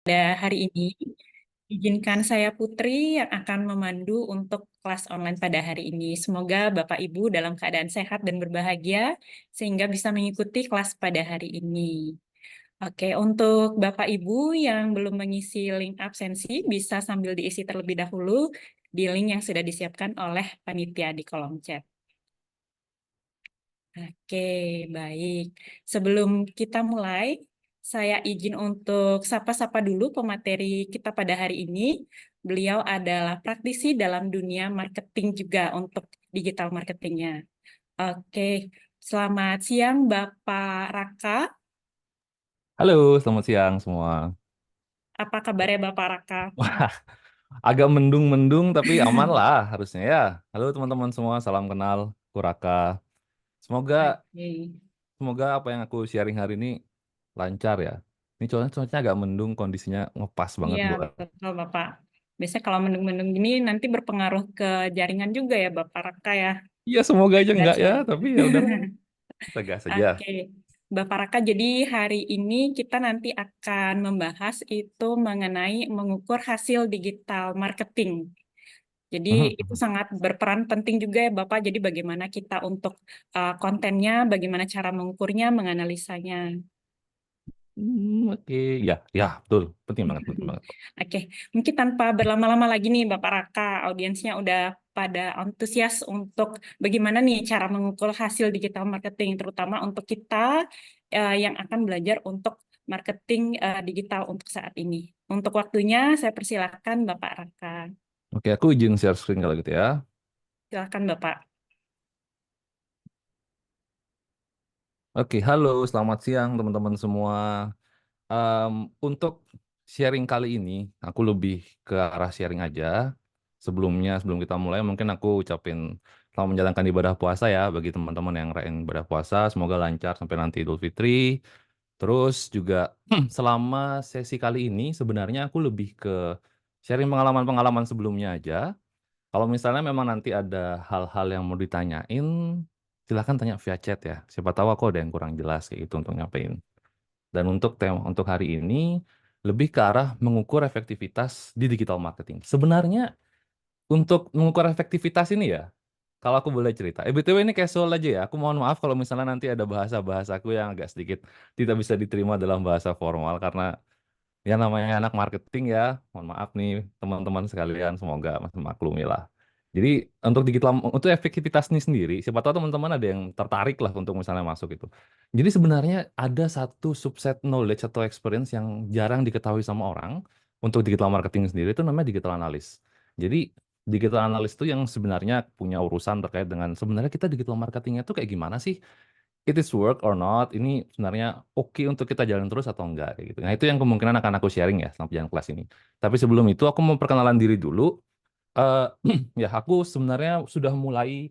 Pada hari ini, izinkan saya Putri yang akan memandu untuk kelas online pada hari ini. Semoga Bapak Ibu dalam keadaan sehat dan berbahagia sehingga bisa mengikuti kelas pada hari ini. Oke, untuk Bapak Ibu yang belum mengisi link absensi, bisa sambil diisi terlebih dahulu di link yang sudah disiapkan oleh panitia di kolom chat. Oke, baik. Sebelum kita mulai, saya izin untuk sapa-sapa dulu pemateri kita pada hari ini. Beliau adalah praktisi dalam dunia marketing juga untuk digital marketingnya. Oke, selamat siang Bapak Raka. Halo, selamat siang semua. Apa kabarnya Bapak Raka? Wah, agak mendung-mendung tapi aman lah harusnya ya. Halo teman-teman semua, salam kenal, Kuraka. Semoga Oke, semoga apa yang aku sharing hari ini lancar ya. Ini cuacanya agak mendung, kondisinya ngepas banget iya buat. betul Bapak. Biasanya kalau mendung-mendung gini nanti berpengaruh ke jaringan juga ya Bapak Raka ya. Iya, semoga aja Dan enggak ya, suara. tapi ya udahlah, kita gas aja. Oke, Bapak Raka, jadi hari ini kita nanti akan membahas itu mengenai mengukur hasil digital marketing. Jadi itu sangat berperan penting juga ya Bapak, jadi bagaimana kita untuk kontennya, bagaimana cara mengukurnya, menganalisanya. Oke, ya, ya, betul. Penting banget, penting banget. Oke, mungkin tanpa berlama-lama lagi nih Bapak Raka, audiensnya udah pada antusias untuk bagaimana nih cara mengukur hasil digital marketing, terutama untuk kita yang akan belajar untuk marketing digital untuk saat ini. Untuk waktunya saya persilahkan Bapak Raka. Oke, aku izin share screen kalau gitu ya. Silakan Bapak. Oke, halo, selamat siang teman-teman semua. Em, untuk sharing kali ini, aku lebih ke arah sharing aja. Sebelumnya, sebelum kita mulai, mungkin aku ucapin selamat menjalankan ibadah puasa ya bagi teman-teman yang ngerayain ibadah puasa. Semoga lancar sampai nanti Idul Fitri. Terus juga selama sesi kali ini, sebenarnya aku lebih ke sharing pengalaman-pengalaman sebelumnya aja. Kalau misalnya memang nanti ada hal-hal yang mau ditanyain, silahkan tanya via chat ya. Siapa tahu aku ada yang kurang jelas kayak gitu untuk nyampein. Dan untuk tema untuk hari ini lebih ke arah mengukur efektivitas di digital marketing. Sebenarnya untuk mengukur efektivitas ini ya, kalau aku boleh cerita. BTW ini casual aja ya. Aku mohon maaf kalau misalnya nanti ada bahasa-bahasaku yang agak sedikit tidak bisa diterima dalam bahasa formal karena ya namanya anak marketing ya. Mohon maaf nih teman-teman sekalian, semoga masih maklumi lah. Jadi untuk efektivitas ini sendiri, siapa tahu teman-teman ada yang tertarik lah untuk misalnya masuk itu. Jadi sebenarnya ada satu subset knowledge atau experience yang jarang diketahui sama orang untuk digital marketing sendiri itu namanya digital analyst. Jadi digital analyst itu yang sebenarnya punya urusan terkait dengan sebenarnya kita digital marketingnya itu kayak gimana sih? It is work or not, ini sebenarnya oke untuk kita jalan terus atau enggak kayak gitu. Nah, itu yang kemungkinan akan aku sharing ya selama jalan kelas ini. Tapi sebelum itu aku mau perkenalan diri dulu. Eh ya, aku sebenarnya sudah mulai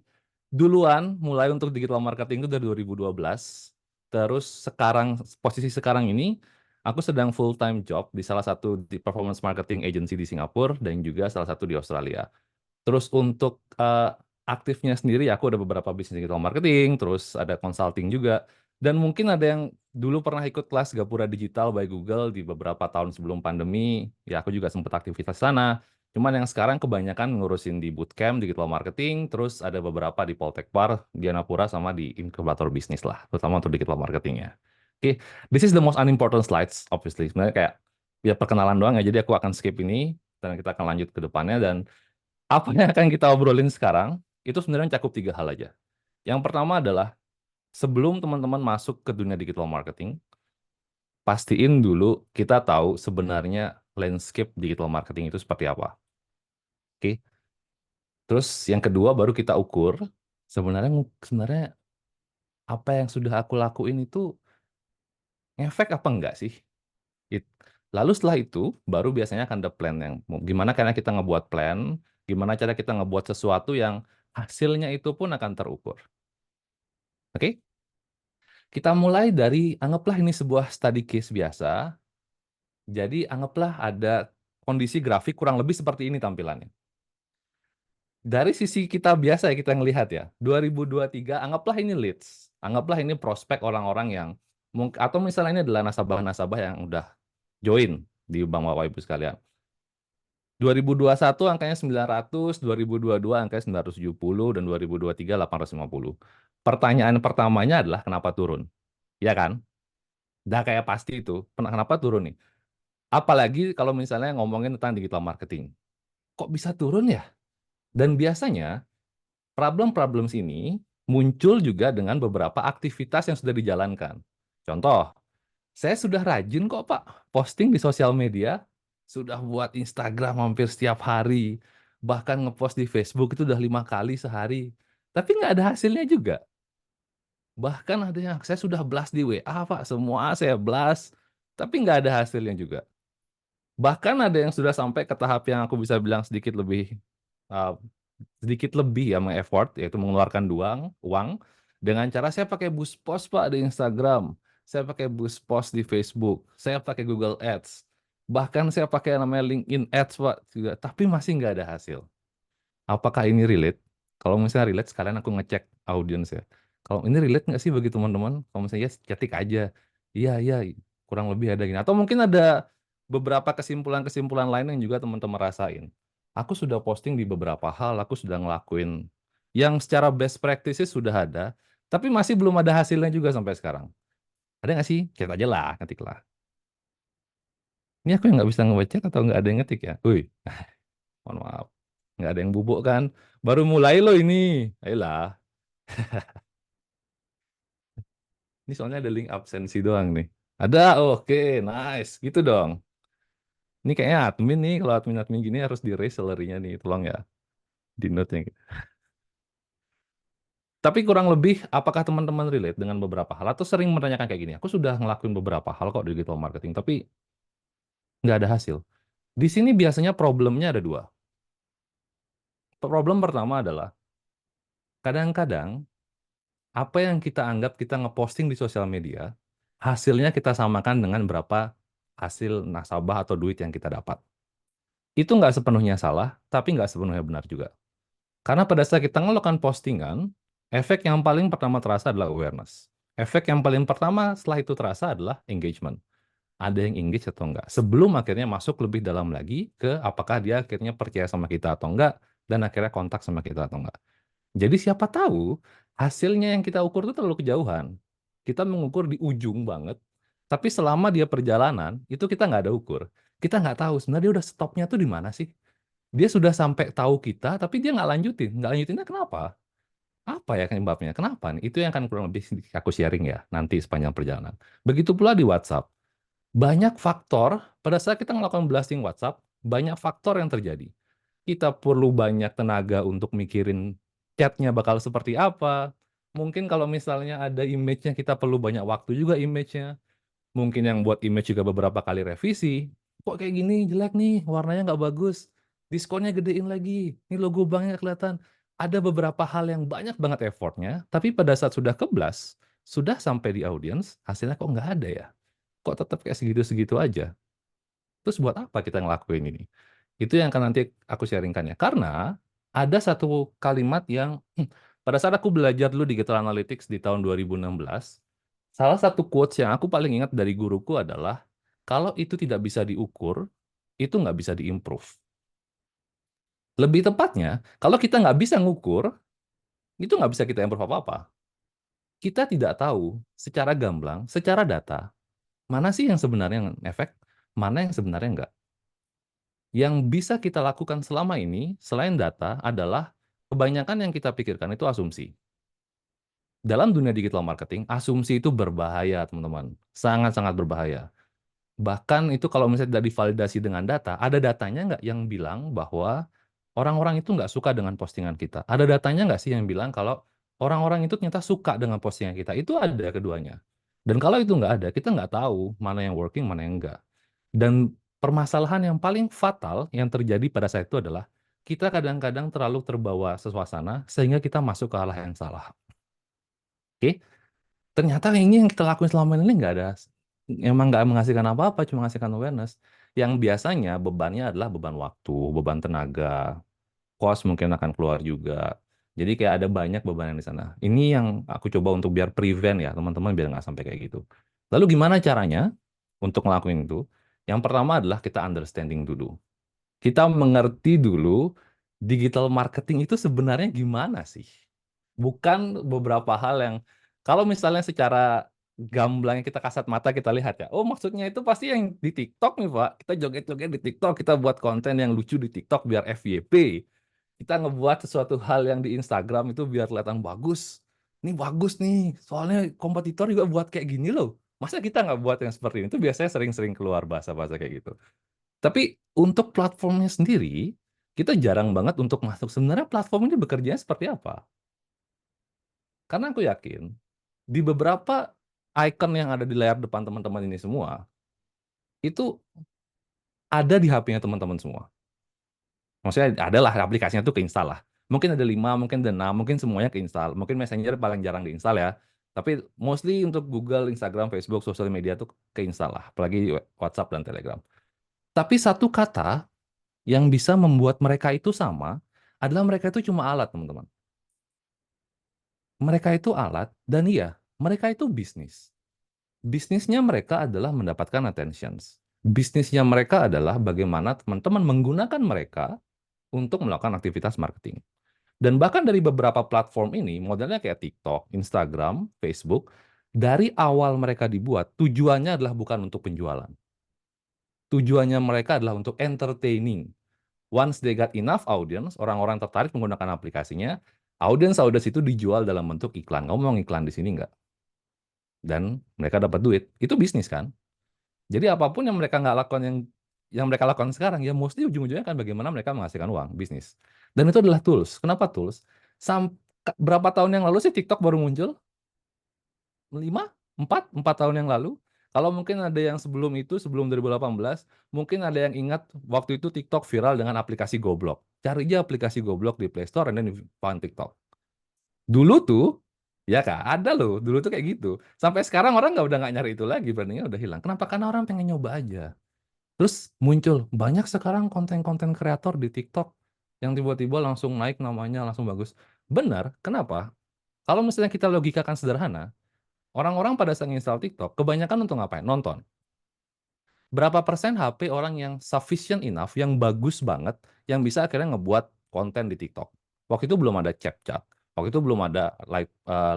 untuk digital marketing itu dari 2012. Terus posisi sekarang ini aku sedang full time job di salah satu di performance marketing agency di Singapura dan juga salah satu di Australia. Terus untuk aktifnya sendiri, aku ada beberapa bisnis digital marketing, terus ada consulting juga. Dan mungkin ada yang dulu pernah ikut kelas Gapura Digital by Google di beberapa tahun sebelum pandemi. Ya, aku juga sempat aktivitas sana. Cuman yang sekarang kebanyakan ngurusin di bootcamp digital marketing, terus ada beberapa di Poltekpar, Dianapura, sama di inkubator bisnis lah, terutama untuk digital marketingnya. Oke, this is the most unimportant slides, obviously. Sebenarnya kayak ya perkenalan doang ya, jadi aku akan skip ini, dan kita akan lanjut ke depannya. Dan apa yang akan kita obrolin sekarang itu sebenarnya cakup tiga hal aja. Yang pertama adalah sebelum teman-teman masuk ke dunia digital marketing, pastiin dulu kita tahu sebenarnya landscape digital marketing itu seperti apa. Oke. Terus yang kedua baru kita ukur sebenarnya apa yang sudah aku lakuin itu ngefek apa enggak sih? It- Lalu setelah itu baru biasanya akan ada plan yang gimana karena kita ngebuat plan, gimana cara kita ngebuat sesuatu yang hasilnya itu pun akan terukur. Oke? Kita mulai dari, anggaplah ini sebuah study case biasa. Jadi anggaplah ada kondisi grafik kurang lebih seperti ini tampilannya. Dari sisi kita biasa ya kita ngelihat ya, 2023 anggaplah ini leads. Anggaplah ini prospek orang-orang yang atau misalnya ini adalah nasabah-nasabah yang udah join. di bank Bapak Ibu sekalian. 2021 angkanya 900, 2022 angkanya 970, dan 2023 850. Pertanyaan pertamanya adalah kenapa turun? Ya kan? Udah kayak pasti itu. Kenapa turun nih? Apalagi kalau misalnya ngomongin tentang digital marketing. Kok bisa turun ya? Dan biasanya problem-problem ini muncul juga dengan beberapa aktivitas yang sudah dijalankan. Contoh, saya sudah rajin kok Pak, posting di sosial media, sudah buat Instagram hampir setiap hari, bahkan ngepost di Facebook itu udah 5 kali sehari, tapi nggak ada hasilnya juga. Bahkan ada yang saya sudah blast di WA Pak, semua saya blast, tapi nggak ada hasilnya juga. Bahkan ada yang sudah sampai ke tahap yang aku bisa bilang uh, sedikit lebih ya meng-effort, yaitu mengeluarkan uang dengan cara saya pakai boost post Pak di Instagram, saya pakai boost post di Facebook, saya pakai Google Ads, bahkan saya pakai yang namanya LinkedIn Ads Pak juga, tapi masih nggak ada hasil. Apakah ini relate? Kalau misalnya relate, sekalian aku ngecek audiens ya. Kalau ini relate nggak sih bagi teman-teman? Kalau misalnya yes, ketik aja. Iya, iya, kurang lebih ada gini. Atau mungkin ada beberapa kesimpulan-kesimpulan lain yang juga teman-teman rasain. Aku sudah posting di beberapa hal, aku sudah ngelakuin yang secara best practices sudah ada, tapi masih belum ada hasilnya juga sampai sekarang. Ada nggak sih? Chat aja lah, ketiklah. Ini aku yang nggak bisa ngebaca atau nggak ada yang ngetik ya? Wih, mohon maaf. Nggak ada yang bubuk kan? Baru mulai loh ini. Ayolah. Ini soalnya ada link absensi doang nih. Ada, oke, nice. Gitu dong. Ini kayaknya admin nih, kalau admin-admin gini harus di-raise salary-nya nih. Tolong ya, di note-nya. Tapi kurang lebih, apakah teman-teman relate dengan beberapa hal? Atau sering menanyakan kayak gini, aku sudah ngelakuin beberapa hal kok di digital marketing, tapi nggak ada hasil. Di sini biasanya problemnya ada dua. Problem pertama adalah, kadang-kadang apa yang kita anggap kita ngeposting di sosial media, hasilnya kita samakan dengan berapa hasil nasabah atau duit yang kita dapat. Itu nggak sepenuhnya salah, tapi nggak sepenuhnya benar juga. Karena pada saat kita melakukan postingan, efek yang paling pertama terasa adalah awareness. Efek yang paling pertama setelah itu terasa adalah engagement. Ada yang engage atau enggak. Sebelum akhirnya masuk lebih dalam lagi ke apakah dia akhirnya percaya sama kita atau enggak, dan akhirnya kontak sama kita atau enggak. Jadi siapa tahu hasilnya yang kita ukur itu terlalu kejauhan. Kita mengukur di ujung banget, tapi selama dia perjalanan, itu kita nggak ada ukur. Kita nggak tahu sebenarnya dia udah stopnya tuh di mana sih. Dia sudah sampai tahu kita, tapi dia nggak lanjutin. Nggak lanjutinnya kenapa? Apa ya penyebabnya? Kenapa nih? Itu yang akan kurang lebih aku sharing ya nanti sepanjang perjalanan. Begitu pula di WhatsApp. Banyak faktor, pada saat kita melakukan blasting WhatsApp, banyak faktor yang terjadi. Kita perlu banyak tenaga untuk mikirin chatnya bakal seperti apa. Mungkin kalau misalnya ada image-nya, kita perlu banyak waktu juga image-nya. Mungkin yang buat image juga beberapa kali revisi. Kok kayak gini jelek nih, warnanya nggak bagus. Diskonnya gedein lagi. Ini logo banknya nggak kelihatan. Ada beberapa hal yang banyak banget effortnya, tapi pada saat sudah keblas, sudah sampai di audience, hasilnya kok nggak ada ya? Kok tetap kayak segitu-segitu aja? Terus buat apa kita ngelakuin ini? Itu yang akan nanti aku sharingkan ya. Karena ada satu kalimat yang pada saat aku belajar dulu digital analytics di tahun 2016, salah satu quotes yang aku paling ingat dari guruku adalah, kalau itu tidak bisa diukur, itu nggak bisa diimprove. Lebih tepatnya, kalau kita nggak bisa ngukur, itu nggak bisa kita improve apa-apa. Kita tidak tahu secara gamblang, secara data, mana sih yang sebenarnya yang efek, mana yang sebenarnya nggak. Yang bisa kita lakukan selama ini, selain data, adalah kebanyakan yang kita pikirkan itu asumsi. Dalam dunia digital marketing, asumsi itu berbahaya, teman-teman. Sangat-sangat berbahaya. Bahkan itu kalau misalnya tidak divalidasi dengan data, ada datanya nggak yang bilang bahwa orang-orang itu nggak suka dengan postingan kita? Ada datanya nggak sih yang bilang kalau orang-orang itu ternyata suka dengan postingan kita? Itu ada keduanya. Dan kalau itu nggak ada, kita nggak tahu mana yang working, mana yang enggak. Dan permasalahan yang paling fatal yang terjadi pada saat itu adalah kita kadang-kadang terlalu terbawa suasana sehingga kita masuk ke arah yang salah. Oke, ternyata ini yang kita lakuin selama ini nggak ada, emang nggak menghasilkan apa-apa, cuma menghasilkan awareness. Yang biasanya bebannya adalah beban waktu, beban tenaga, cost mungkin akan keluar juga. Jadi kayak ada banyak beban yang di sana. Ini yang aku coba untuk biar prevent ya teman-teman, biar nggak sampai kayak gitu. Lalu gimana caranya untuk ngelakuin itu? Yang pertama adalah kita understanding dulu. Kita mengerti dulu digital marketing itu sebenarnya gimana sih? Bukan beberapa hal yang kalau misalnya secara gamblangnya kita kasat mata kita lihat ya, oh maksudnya itu pasti yang di TikTok nih Pak. Kita joget-joget di TikTok, kita buat konten yang lucu di TikTok biar FYP. Kita ngebuat sesuatu hal yang di Instagram itu biar kelihatan bagus. Ini bagus nih, soalnya kompetitor juga buat kayak gini loh. Masa kita nggak buat yang seperti ini? Itu biasanya sering-sering keluar bahasa-bahasa kayak gitu. Tapi untuk platformnya sendiri, kita jarang banget untuk masuk. Sebenarnya platform ini bekerjanya seperti apa? Karena aku yakin, di beberapa icon yang ada di layar depan teman-teman ini semua, itu ada di HP-nya teman-teman semua. Maksudnya adalah aplikasinya tuh keinstal lah. Mungkin ada 5, mungkin ada 6, mungkin semuanya keinstal. Mungkin Messenger paling jarang diinstal ya. Tapi mostly untuk Google, Instagram, Facebook, sosial media tuh keinstal lah. Apalagi WhatsApp dan Telegram. Tapi satu kata yang bisa membuat mereka itu sama adalah mereka itu cuma alat, teman-teman. Mereka itu alat dan iya, mereka itu bisnis. Bisnisnya mereka adalah mendapatkan attentions. Bisnisnya mereka adalah bagaimana teman-teman menggunakan mereka untuk melakukan aktivitas marketing. Dan bahkan dari beberapa platform ini, modelnya kayak TikTok, Instagram, Facebook, dari awal mereka dibuat, tujuannya adalah bukan untuk penjualan. Tujuannya mereka adalah untuk entertaining. Once they got enough audience, orang-orang tertarik menggunakan aplikasinya, audience itu dijual dalam bentuk iklan. Kamu mau iklan di sini nggak? Dan mereka dapat duit. Itu bisnis kan? Jadi apapun yang mereka nggak lakukan yang mereka lakukan sekarang, ya mostly ujung-ujungnya kan bagaimana mereka menghasilkan uang, bisnis. Dan itu adalah tools. Kenapa tools? Berapa tahun yang lalu sih TikTok baru muncul? 4 tahun yang lalu. Kalau mungkin ada yang sebelum itu, sebelum 2018, mungkin ada yang ingat waktu itu TikTok viral dengan aplikasi Goblok. Cari aja aplikasi Goblok di Play Store, and then you find TikTok. Dulu tuh, ya kak, ada loh. Dulu tuh kayak gitu. Sampai sekarang orang udah nggak nyari itu lagi, brandingnya udah hilang. Kenapa? Karena orang pengen nyoba aja. Terus muncul banyak sekarang konten-konten kreator di TikTok yang tiba-tiba langsung naik namanya, langsung bagus. Benar, kenapa? Kalau misalnya kita logikakan sederhana, orang-orang pada saat install TikTok, kebanyakan untuk ngapain? Nonton. Berapa persen HP orang yang sufficient enough, yang bagus banget, yang bisa akhirnya ngebuat konten di TikTok? Waktu itu belum ada CapCut. Waktu itu belum ada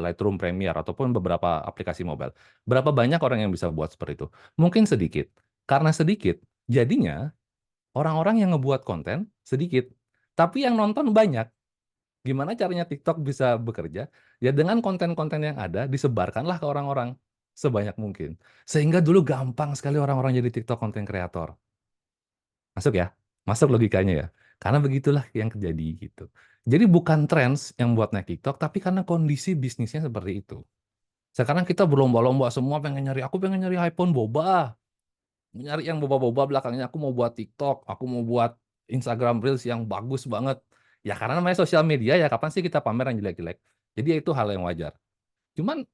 Lightroom Premiere ataupun beberapa aplikasi mobile. Berapa banyak orang yang bisa buat seperti itu? Mungkin sedikit. Karena sedikit, jadinya orang-orang yang ngebuat konten sedikit. Tapi yang nonton banyak. Gimana caranya TikTok bisa bekerja? Ya dengan konten-konten yang ada, disebarkanlah ke orang-orang sebanyak mungkin. Sehingga dulu gampang sekali orang-orang jadi TikTok konten kreator. Masuk ya? Masuk logikanya ya? Karena begitulah yang terjadi gitu. Jadi bukan trends yang buat naik TikTok, tapi karena kondisi bisnisnya seperti itu. Sekarang kita berlomba-lomba semua aku pengen nyari iPhone boba. Nyari yang boba-boba belakangnya, aku mau buat TikTok, aku mau buat Instagram Reels yang bagus banget. Ya karena namanya sosial media ya, kapan sih kita pamer yang jelek-jelek. Jadi ya itu hal yang wajar. Cuman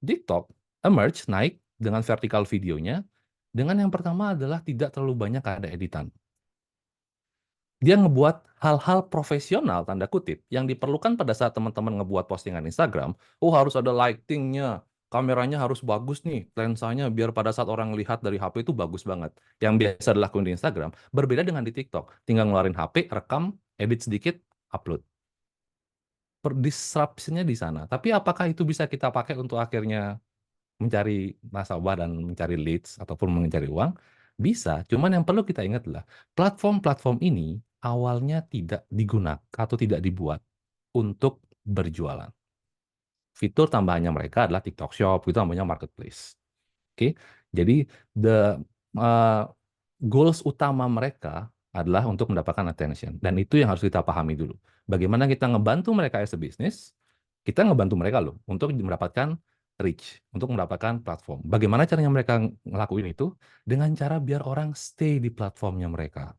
TikTok emerge, naik dengan vertikal videonya, dengan yang pertama adalah tidak terlalu banyak ada editan. Dia ngebuat hal-hal profesional, tanda kutip, yang diperlukan pada saat teman-teman ngebuat postingan Instagram. Oh, harus ada lightingnya, kameranya harus bagus nih, lensanya biar pada saat orang lihat dari HP itu bagus banget. Yang biasa dilakukan di Instagram, berbeda dengan di TikTok. Tinggal ngeluarin HP, rekam, edit sedikit, upload. Disruption-nya di sana. Tapi apakah itu bisa kita pakai untuk akhirnya mencari nasabah dan mencari leads ataupun mencari uang? Bisa. Cuman yang perlu kita ingat adalah platform-platform ini awalnya tidak digunakan atau tidak dibuat untuk berjualan. Fitur tambahannya mereka adalah TikTok Shop, itu namanya marketplace. Oke, jadi the uh, goals utama mereka adalah untuk mendapatkan attention, dan itu yang harus kita pahami dulu. Bagaimana kita ngebantu mereka as a business, kita ngebantu mereka loh untuk mendapatkan reach, untuk mendapatkan platform. Bagaimana caranya mereka ngelakuin itu? Dengan cara biar orang stay di platformnya mereka.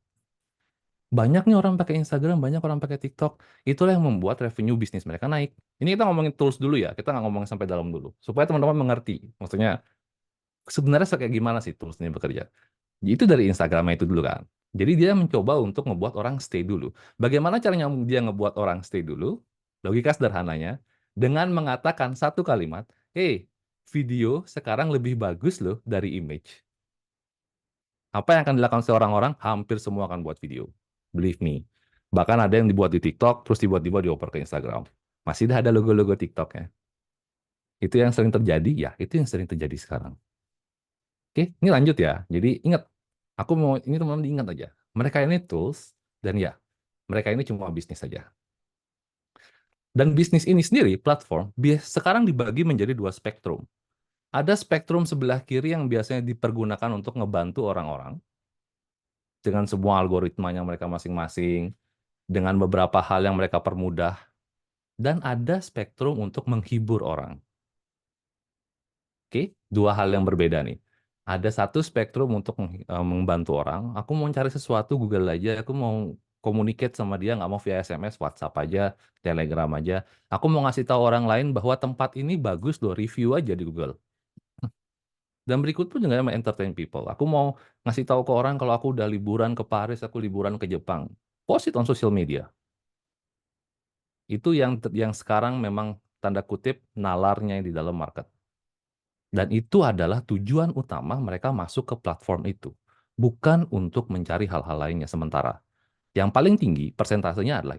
Banyak nih orang pakai Instagram, banyak orang pakai TikTok. Itulah yang membuat revenue bisnis mereka naik. Ini kita ngomongin tools dulu ya, kita nggak ngomongin sampai dalam dulu. Supaya teman-teman mengerti. Maksudnya, sebenarnya kayak gimana sih tools ini bekerja? Itu dari Instagramnya itu dulu kan. Jadi dia mencoba untuk ngebuat orang stay dulu. Bagaimana caranya dia ngebuat orang stay dulu? Logika sederhananya, dengan mengatakan satu kalimat, hey, video sekarang lebih bagus loh dari image. Apa yang akan dilakukan seorang-orang? Hampir semua akan buat video. Believe me. Bahkan ada yang dibuat di TikTok, terus tiba-tiba dioper ke Instagram. Masih ada logo-logo TikTok ya. Itu yang sering terjadi, ya itu yang sering terjadi sekarang. Oke, ini lanjut ya. Jadi ingat, aku mau ini teman-teman diingat aja. Mereka ini tools, dan ya, mereka ini cuma bisnis saja. Dan bisnis ini sendiri, platform, sekarang dibagi menjadi dua spektrum. Ada spektrum sebelah kiri yang biasanya dipergunakan untuk ngebantu orang-orang dengan semua algoritmanya mereka masing-masing, dengan beberapa hal yang mereka permudah, dan ada spektrum untuk menghibur orang. Oke, dua hal yang berbeda nih. Ada satu spektrum untuk membantu orang. Aku mau cari sesuatu, Google aja. Aku mau communicate sama dia, nggak mau via SMS, WhatsApp aja, Telegram aja. Aku mau ngasih tahu orang lain bahwa tempat ini bagus loh, review aja di Google. Dan berikut pun juga entertain people. Aku mau ngasih tahu ke orang kalau aku udah liburan ke Paris, aku liburan ke Jepang. Post it on social media. Itu yang sekarang memang tanda kutip nalarnya di dalam market. Dan itu adalah tujuan utama mereka masuk ke platform itu. Bukan untuk mencari hal-hal lainnya sementara. Yang paling tinggi persentasenya adalah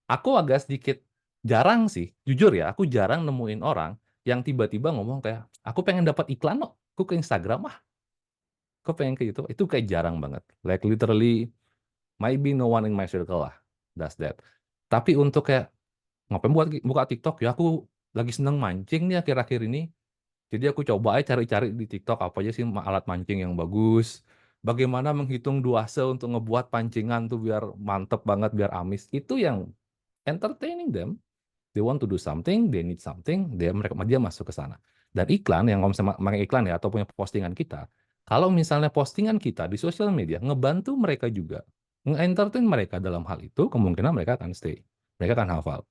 aku agak sedikit jarang sih, jujur ya, aku jarang nemuin orang yang tiba-tiba ngomong kayak, aku pengen dapat iklan kok, aku ke Instagram ah, aku pengen ke itu kayak jarang banget. Like literally, maybe no one in my circle lah, does that. Tapi untuk kayak, ngapain buat buka TikTok ya, aku lagi seneng mancing nih akhir-akhir ini, jadi aku coba aja cari-cari di TikTok apa aja sih alat mancing yang bagus. Bagaimana menghitung duase untuk ngebuat pancingan tuh biar mantep banget, biar amis. Itu yang entertaining them. They want to do something, they need something, dia masuk ke sana. Dan iklan, yang kalau misalnya pakai iklan ya, atau punya postingan kita, kalau misalnya postingan kita di sosial media, ngebantu mereka juga, nge-entertain mereka dalam hal itu, kemungkinan mereka akan stay. Mereka akan hafal.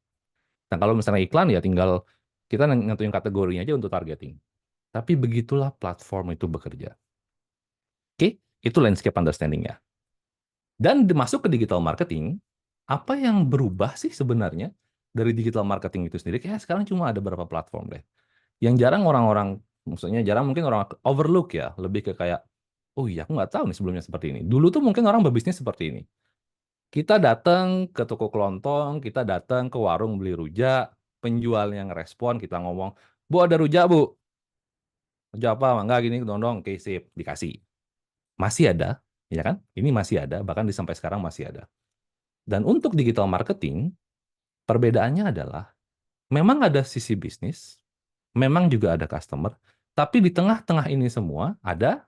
Nah, kalau misalnya iklan ya tinggal kita nentuin kategorinya aja untuk targeting. Tapi begitulah platform itu bekerja. Oke, itu landscape understanding-nya. Dan masuk ke digital marketing, apa yang berubah sih sebenarnya dari digital marketing itu sendiri? Kayak sekarang cuma ada beberapa platform deh. Yang jarang orang-orang, maksudnya jarang mungkin orang overlook ya, lebih ke kayak, oh iya aku nggak tahu nih sebelumnya seperti ini. Dulu tuh mungkin orang berbisnis seperti ini. Kita datang ke toko kelontong, kita datang ke warung beli rujak, penjual yang respon, kita ngomong, Bu ada rujak Bu? Rujak apa? Enggak gini, dong, oke sip, dikasih. Masih ada, ya kan? Ini masih ada, bahkan di sampai sekarang masih ada. Dan untuk digital marketing, perbedaannya adalah memang ada sisi bisnis, memang juga ada customer, tapi di tengah-tengah ini semua ada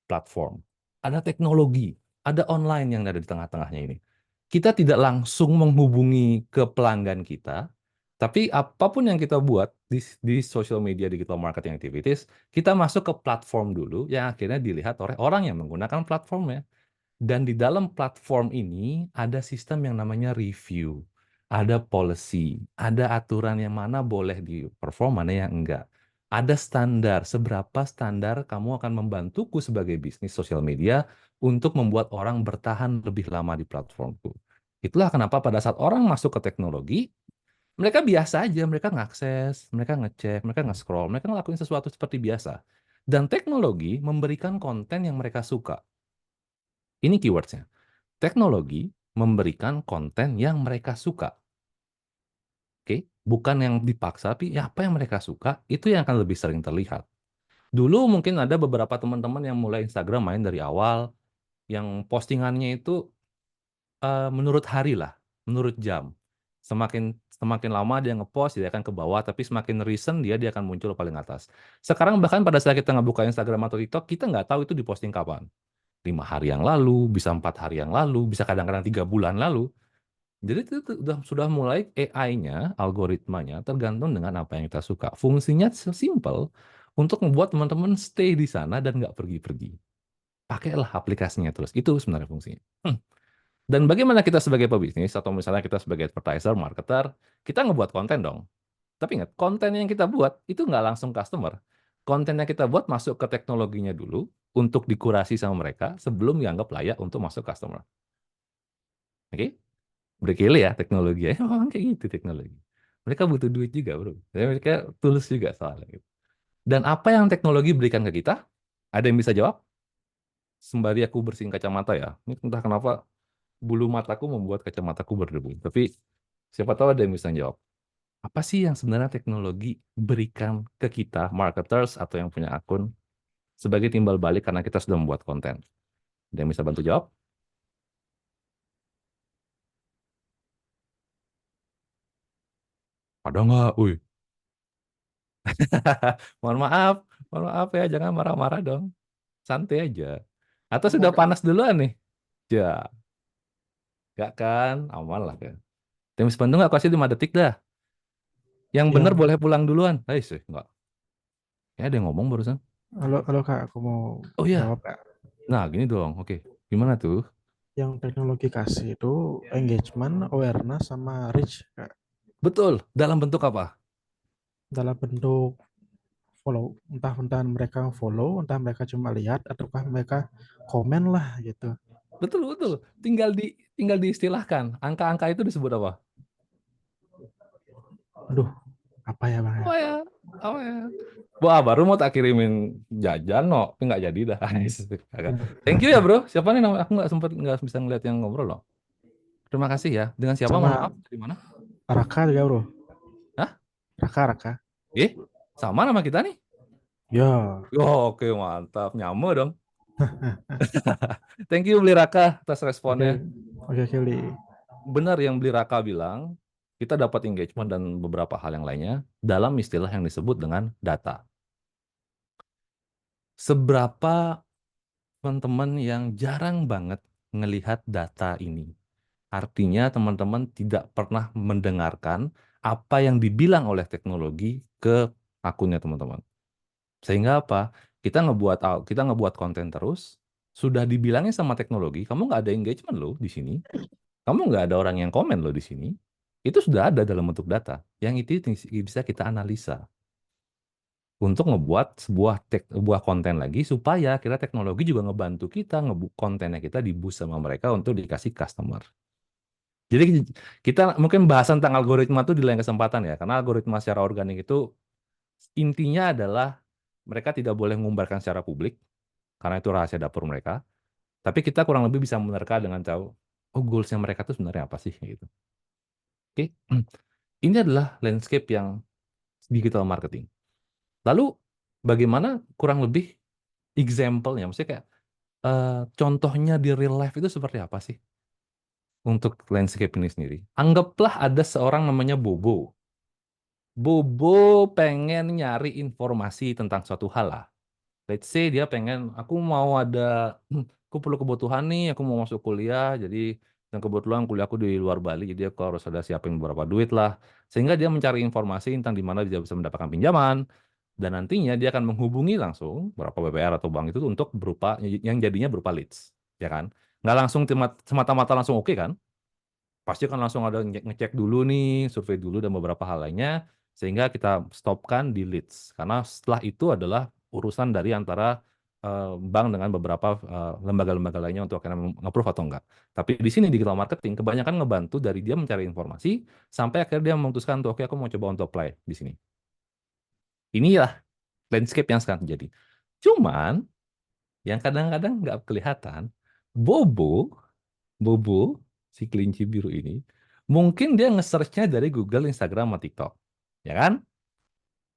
platform, ada teknologi, ada online yang ada di tengah-tengahnya ini. Kita tidak langsung menghubungi ke pelanggan kita, tapi apapun yang kita buat di social media digital marketing activities, kita masuk ke platform dulu yang akhirnya dilihat oleh orang yang menggunakan platformnya. Dan di dalam platform ini ada sistem yang namanya review, ada policy, ada aturan yang mana boleh di-perform, mana yang enggak. Ada standar, seberapa standar kamu akan membantuku sebagai bisnis sosial media untuk membuat orang bertahan lebih lama di platformku. Itulah kenapa pada saat orang masuk ke teknologi, mereka biasa aja, mereka ngakses, mereka ngecek, mereka nge-scroll, mereka ngelakuin sesuatu seperti biasa. Dan teknologi memberikan konten yang mereka suka. Ini keywordsnya. Teknologi memberikan konten yang mereka suka. Oke, bukan yang dipaksa, tapi ya apa yang mereka suka, itu yang akan lebih sering terlihat. Dulu mungkin ada beberapa teman-teman yang mulai Instagram main dari awal, yang postingannya itu menurut hari lah, menurut jam. Semakin semakin lama dia ngepost, dia akan ke bawah, tapi semakin recent dia akan muncul paling atas. Sekarang bahkan pada saat kita ngebuka Instagram atau TikTok, kita nggak tahu itu diposting kapan. 5 hari yang lalu, bisa 4 hari yang lalu, bisa kadang-kadang 3 bulan lalu. Jadi itu sudah mulai AI-nya, algoritmanya tergantung dengan apa yang kita suka. Fungsinya sesimpel untuk membuat teman-teman stay di sana dan nggak pergi-pergi. Pakailah aplikasinya terus. Itu sebenarnya fungsinya. Dan bagaimana kita sebagai pebisnis atau misalnya kita sebagai advertiser, marketer, kita ngebuat konten dong. Tapi ingat, konten yang kita buat itu nggak langsung customer. Konten yang kita buat masuk ke teknologinya dulu untuk dikurasi sama mereka sebelum dianggap layak untuk masuk customer. Oke? Berkili ya teknologi ya. Memang kayak gitu teknologi. Mereka butuh duit juga, bro. Dan mereka tulus juga soalnya. Gitu. Dan apa yang teknologi berikan ke kita? Ada yang bisa jawab? sembari aku bersihin kacamata ya. Ini entah kenapa bulu mataku membuat kacamataku berdebu. Tapi siapa tahu ada yang bisa jawab. Apa sih yang sebenarnya teknologi berikan ke kita, marketers atau yang punya akun, sebagai timbal balik karena kita sudah membuat konten? Ada yang bisa bantu jawab? Ada nggak? Wih, mohon maaf, mohon maaf ya, jangan marah-marah dong. Santai aja. Atau Apa sudah Kak? panas duluan nih? Ya, nggak kan? Aman lah kan. Tim Bandung nggak kasih 5 detik dah. Yang bener Yang boleh pulang duluan. Sih, nggak. Ya ada yang ngomong barusan. halo Kak, aku mau Oh ya, jawab Kak. nah gini dong. Oke, gimana tuh? Yang teknologi kasih itu engagement, awareness, sama reach Kak. Betul. Dalam bentuk apa? Dalam bentuk follow, entah mereka follow, entah mereka cuma lihat, ataukah mereka komen lah gitu. Betul, betul. Tinggal diistilahkan. Angka-angka itu disebut apa? Aduh, apa ya Bang ya? Apa ya? Apa ya? Wah, baru mau tak kirimin jajan, no. Tapi nggak jadi dah. Agak. Thank you ya, bro. Siapa nih namanya? Aku nggak bisa ngeliat yang ngobrol loh. Terima kasih ya. Dengan siapa? Mohon Sama maaf. Dari mana? Raka juga bro. Hah? Raka. Eh, sama nama kita nih. Ya, Oh, oke, mantap. Nyamuk dong. Thank you, Beli Raka, atas oke, responnya. oke Kelly. Benar yang Beli Raka bilang, kita dapat engagement dan beberapa hal yang lainnya dalam istilah yang disebut dengan data. Seberapa teman-teman yang jarang banget ngelihat data ini? Artinya teman-teman tidak pernah mendengarkan apa yang dibilang oleh teknologi ke akunnya teman-teman. Sehingga apa? Kita ngebuat konten terus, sudah dibilangin sama teknologi, kamu nggak ada engagement loh di sini. Kamu nggak ada orang yang komen loh di sini. Itu sudah ada dalam bentuk data. Yang itu bisa kita analisa untuk ngebuat sebuah konten lagi supaya kira teknologi juga ngebantu kita kontennya kita di-boost sama mereka untuk dikasih customer. Jadi kita mungkin bahasan tentang algoritma itu di lain kesempatan ya, karena algoritma secara organik itu intinya adalah mereka tidak boleh mengumbarkan secara publik karena itu rahasia dapur mereka. Tapi kita kurang lebih bisa menerka dengan tahu, oh goalsnya mereka itu sebenarnya apa sih gitu. Oke, ini adalah landscape yang digital marketing. Lalu bagaimana kurang lebih example-nya, maksudnya kayak contohnya di real life itu seperti apa sih untuk landscape ini sendiri? Anggaplah ada seorang namanya Bobo. Bobo pengen nyari informasi tentang suatu hal lah. Let's say dia pengen, aku mau ada, aku perlu kebutuhan nih, aku mau masuk kuliah, jadi dan kebetulan kuliahku di luar Bali, jadi aku harus ada siapin beberapa duit lah. Sehingga dia mencari informasi tentang di mana dia bisa mendapatkan pinjaman, dan nantinya dia akan menghubungi langsung beberapa BPR atau bank itu untuk berupa, yang jadinya berupa leads, ya kan? Nggak langsung semata-mata langsung oke kan? Pasti kan langsung ada ngecek dulu nih, survei dulu dan beberapa hal lainnya, sehingga kita stopkan di leads. Karena setelah itu adalah urusan dari antara bank dengan beberapa lembaga-lembaga lainnya untuk akhirnya nge-approve atau enggak. Tapi di sini digital marketing kebanyakan ngebantu dari dia mencari informasi sampai akhirnya dia memutuskan untuk oke aku mau coba untuk apply di sini. Inilah landscape yang sekarang terjadi. Cuman yang kadang-kadang nggak kelihatan, Bobo Bobo, si kelinci biru ini, mungkin dia nge-search-nya dari Google, Instagram, sama TikTok. Ya kan?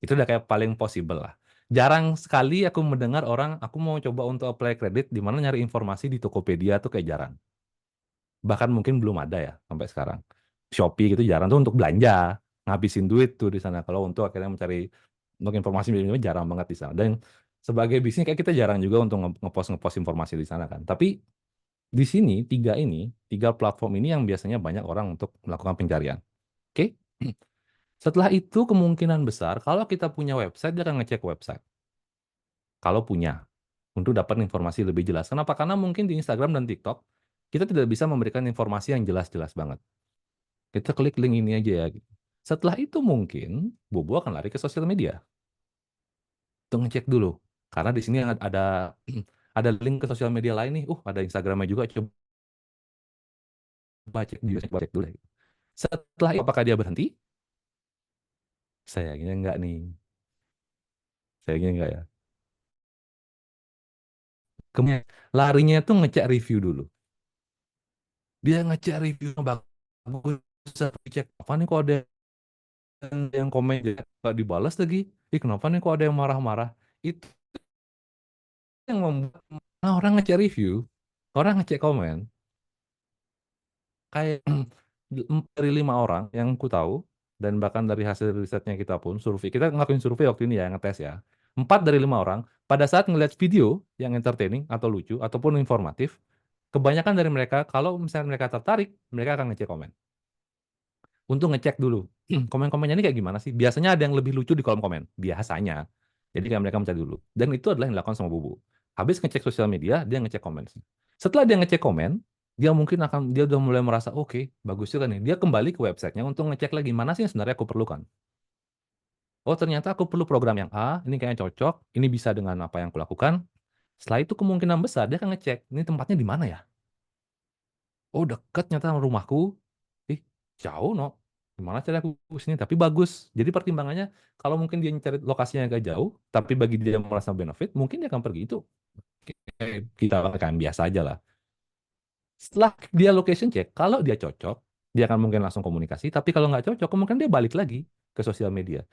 Itu udah kayak paling possible lah. Jarang sekali aku mendengar orang, aku mau coba untuk apply kredit, di mana nyari informasi di Tokopedia tuh kayak jarang. Bahkan mungkin belum ada ya sampai sekarang. Shopee gitu jarang tuh untuk belanja, ngabisin duit tuh di sana. Kalau untuk akhirnya mencari untuk informasi jarang banget di sana. Dan sebagai bisnis kayak kita jarang juga untuk ngepost informasi di sana kan. Tapi di sini, tiga platform ini yang biasanya banyak orang untuk melakukan pencarian. Oke? Setelah itu kemungkinan besar, kalau kita punya website, dia akan ngecek website. Kalau punya, untuk dapat informasi lebih jelas. Kenapa? Karena mungkin di Instagram dan TikTok, kita tidak bisa memberikan informasi yang jelas-jelas banget. Kita klik link ini aja ya. Setelah itu mungkin, Bobo akan lari ke sosial media. Untuk ngecek dulu. Karena di sini ada ada link ke sosial media lain nih. Ada Instagramnya juga. Coba cek dulu. Setelah itu, apakah dia berhenti? Sayangnya enggak nih. Sayangnya enggak ya. Kemudian larinya tuh ngecek review dulu. Dia ngecek review yang bagus, cek apa nih kok ada yang komen gak dibalas lagi. Ih, kenapa nih kok ada yang marah-marah? Itu yang membuat orang ngecek review, orang ngecek komen. Kayak 4 dari 5 orang yang ku tahu, dan bahkan dari hasil risetnya kita pun, survei, kita ngelakuin survei waktu ini ya, ngetes ya. 4 dari 5 orang, pada saat ngeliat video yang entertaining atau lucu, ataupun informatif, kebanyakan dari mereka, kalau misalnya mereka tertarik, mereka akan ngecek komen. Untuk ngecek dulu, komen-komennya ini kayak gimana sih? Biasanya ada yang lebih lucu di kolom komen, biasanya. Jadi kayak mereka mencari dulu. Dan itu adalah yang dilakukan sama Bubu. Habis ngecek sosial media, dia ngecek komen. Setelah dia ngecek komen, dia udah mulai merasa, oke, bagus juga nih. Dia kembali ke websitenya untuk ngecek lagi, mana sih yang sebenarnya aku perlukan. Oh, ternyata aku perlu program yang A, ini kayaknya cocok, ini bisa dengan apa yang aku lakukan. Setelah itu kemungkinan besar dia akan ngecek, ini tempatnya di mana ya? Oh, deket ternyata sama rumahku. Ih, jauh no. Gimana cara aku ke sini? Tapi bagus. Jadi pertimbangannya, kalau mungkin dia cari lokasinya agak jauh, tapi bagi dia merasa benefit, mungkin dia akan pergi itu. Kita kan biasa aja lah. Setelah dia location check, kalau dia cocok, dia akan mungkin langsung komunikasi. Tapi kalau nggak cocok, kemungkinan dia balik lagi ke sosial media.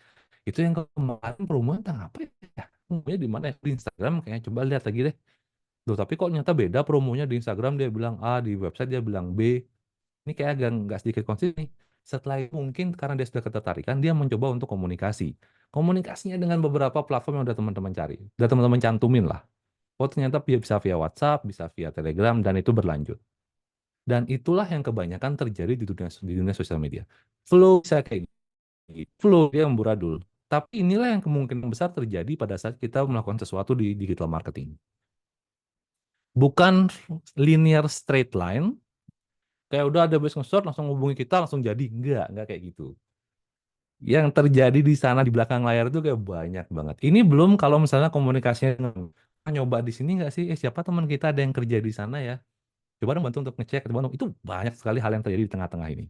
Itu yang kemarin promo tentang apa ya? Promonya di mana ya? Di Instagram kayaknya, coba lihat lagi deh. Loh, tapi kok nyata beda promonya. Di Instagram dia bilang A, di website dia bilang B. Ini kayak agak nggak sedikit konsisten nih. Setelah itu mungkin karena dia sudah ketertarikan, dia mencoba untuk komunikasi. Komunikasinya dengan beberapa platform yang udah teman-teman cari. Udah teman-teman cantumin lah. Oh, ternyata bisa via WhatsApp, bisa via Telegram, dan itu berlanjut. Dan itulah yang kebanyakan terjadi di dunia sosial media. Flow bisa kayak gitu. Flow dia amburadul. Tapi inilah yang kemungkinan besar terjadi pada saat kita melakukan sesuatu di digital marketing. Bukan linear straight line, kayak udah ada business start langsung hubungi kita langsung jadi. Enggak kayak gitu. Yang terjadi di sana di belakang layar itu kayak banyak banget. Ini belum kalau misalnya komunikasinya, nyoba di sini nggak sih? Siapa teman kita ada yang kerja di sana ya? Coba dong bantu untuk ngecek, coba dong. Itu banyak sekali hal yang terjadi di tengah-tengah ini.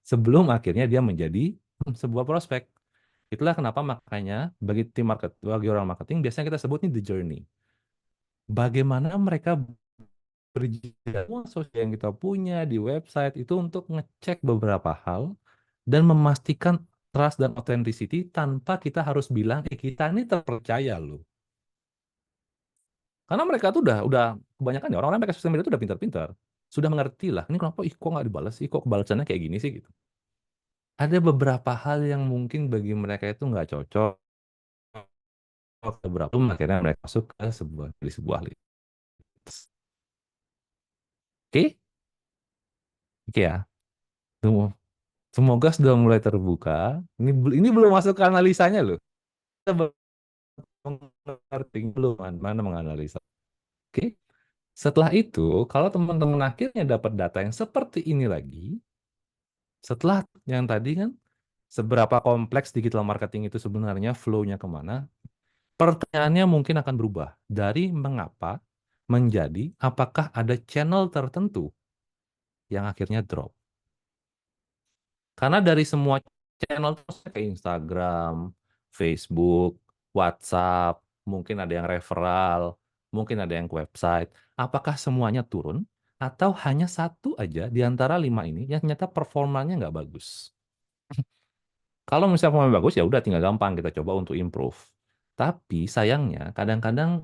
Sebelum akhirnya dia menjadi sebuah prospek. Itulah kenapa makanya bagi orang marketing biasanya kita sebut ini the journey. Bagaimana mereka berjalan sosial yang kita punya di website itu untuk ngecek beberapa hal dan memastikan trust dan authenticity tanpa kita harus bilang, kita ini terpercaya loh. Karena mereka tuh udah kebanyakan ya orang-orang pakai sosial media itu udah pintar-pintar. Sudah mengerti lah, ini kenapa kok nggak dibalas sih, kok balasannya kayak gini sih gitu. Ada beberapa hal yang mungkin bagi mereka itu nggak cocok. Beberapa akhirnya mereka masuk ke sebuah list. Oke, oke ya. Semoga sudah mulai terbuka. Ini belum masuk ke analisanya loh. Kita belum mengerti, belum mana menganalisa. Oke. Setelah itu, kalau teman-teman akhirnya dapat data yang seperti ini lagi, setelah yang tadi kan, seberapa kompleks digital marketing itu sebenarnya flow-nya kemana, pertanyaannya mungkin akan berubah. Dari mengapa menjadi apakah ada channel tertentu yang akhirnya drop. Karena dari semua channel kayak Instagram, Facebook, WhatsApp, mungkin ada yang referral, mungkin ada yang ke website. Apakah semuanya turun? Atau hanya satu aja di antara 5 ini yang ternyata performanya nggak bagus? Kalau misalnya performanya bagus, ya udah tinggal gampang kita coba untuk improve. Tapi sayangnya kadang-kadang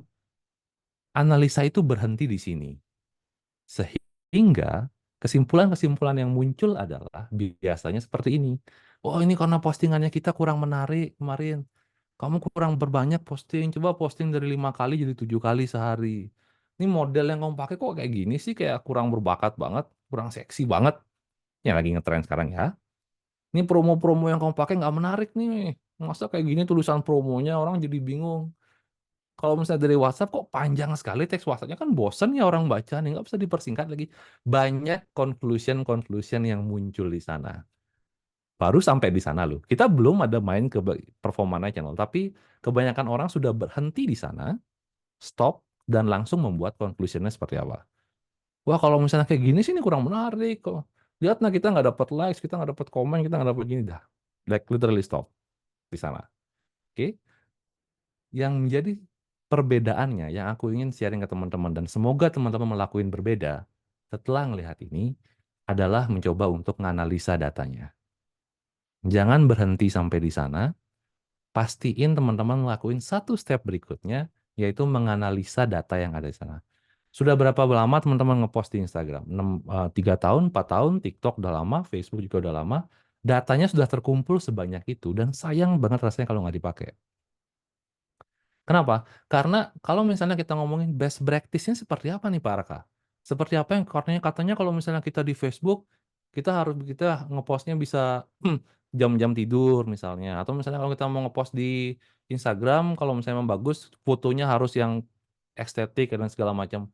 analisa itu berhenti di sini. Sehingga kesimpulan-kesimpulan yang muncul adalah biasanya seperti ini. Oh, ini karena postingannya kita kurang menarik kemarin. Kamu kurang berbanyak posting. Coba posting dari 5 kali jadi 7 kali sehari. Ini model yang kamu pakai kok kayak gini sih, kayak kurang berbakat banget, kurang seksi banget. Yang lagi ngetren sekarang ya. Ini promo-promo yang kamu pakai nggak menarik nih. Masa kayak gini tulisan promonya orang jadi bingung. Kalau misalnya dari WhatsApp kok panjang sekali teks WhatsApp-nya, kan bosen ya orang baca nih, nggak bisa dipersingkat lagi. Banyak conclusion yang muncul di sana. Baru sampai di sana loh. Kita belum ada main ke performa channel, tapi kebanyakan orang sudah berhenti di sana, stop, dan langsung membuat conclusion-nya seperti apa. Wah, kalau misalnya kayak gini sih ini kurang menarik kok. Lihat, nah kita nggak dapat likes, kita nggak dapat komen, kita nggak dapat gini dah. Like literally stop di sana. Oke? Yang menjadi Perbedaannya yang aku ingin sharing ke teman-teman dan semoga teman-teman melakukan berbeda setelah melihat ini adalah mencoba untuk menganalisa datanya. Jangan berhenti sampai di sana, pastiin teman-teman ngelakuin satu step berikutnya, yaitu menganalisa data yang ada di sana. Sudah berapa lama teman-teman ngepost di Instagram? 3 tahun, 4 tahun, TikTok udah lama, Facebook juga udah lama. Datanya sudah terkumpul sebanyak itu dan sayang banget rasanya kalau nggak dipakai. Kenapa? Karena kalau misalnya kita ngomongin best practice-nya seperti apa nih Pak Raka? Seperti apa yang katanya kalau misalnya kita di Facebook, kita ngepostnya bisa jam-jam tidur misalnya. Atau misalnya kalau kita mau ngepost di Instagram, kalau misalnya memang bagus, fotonya harus yang estetik dan segala macam.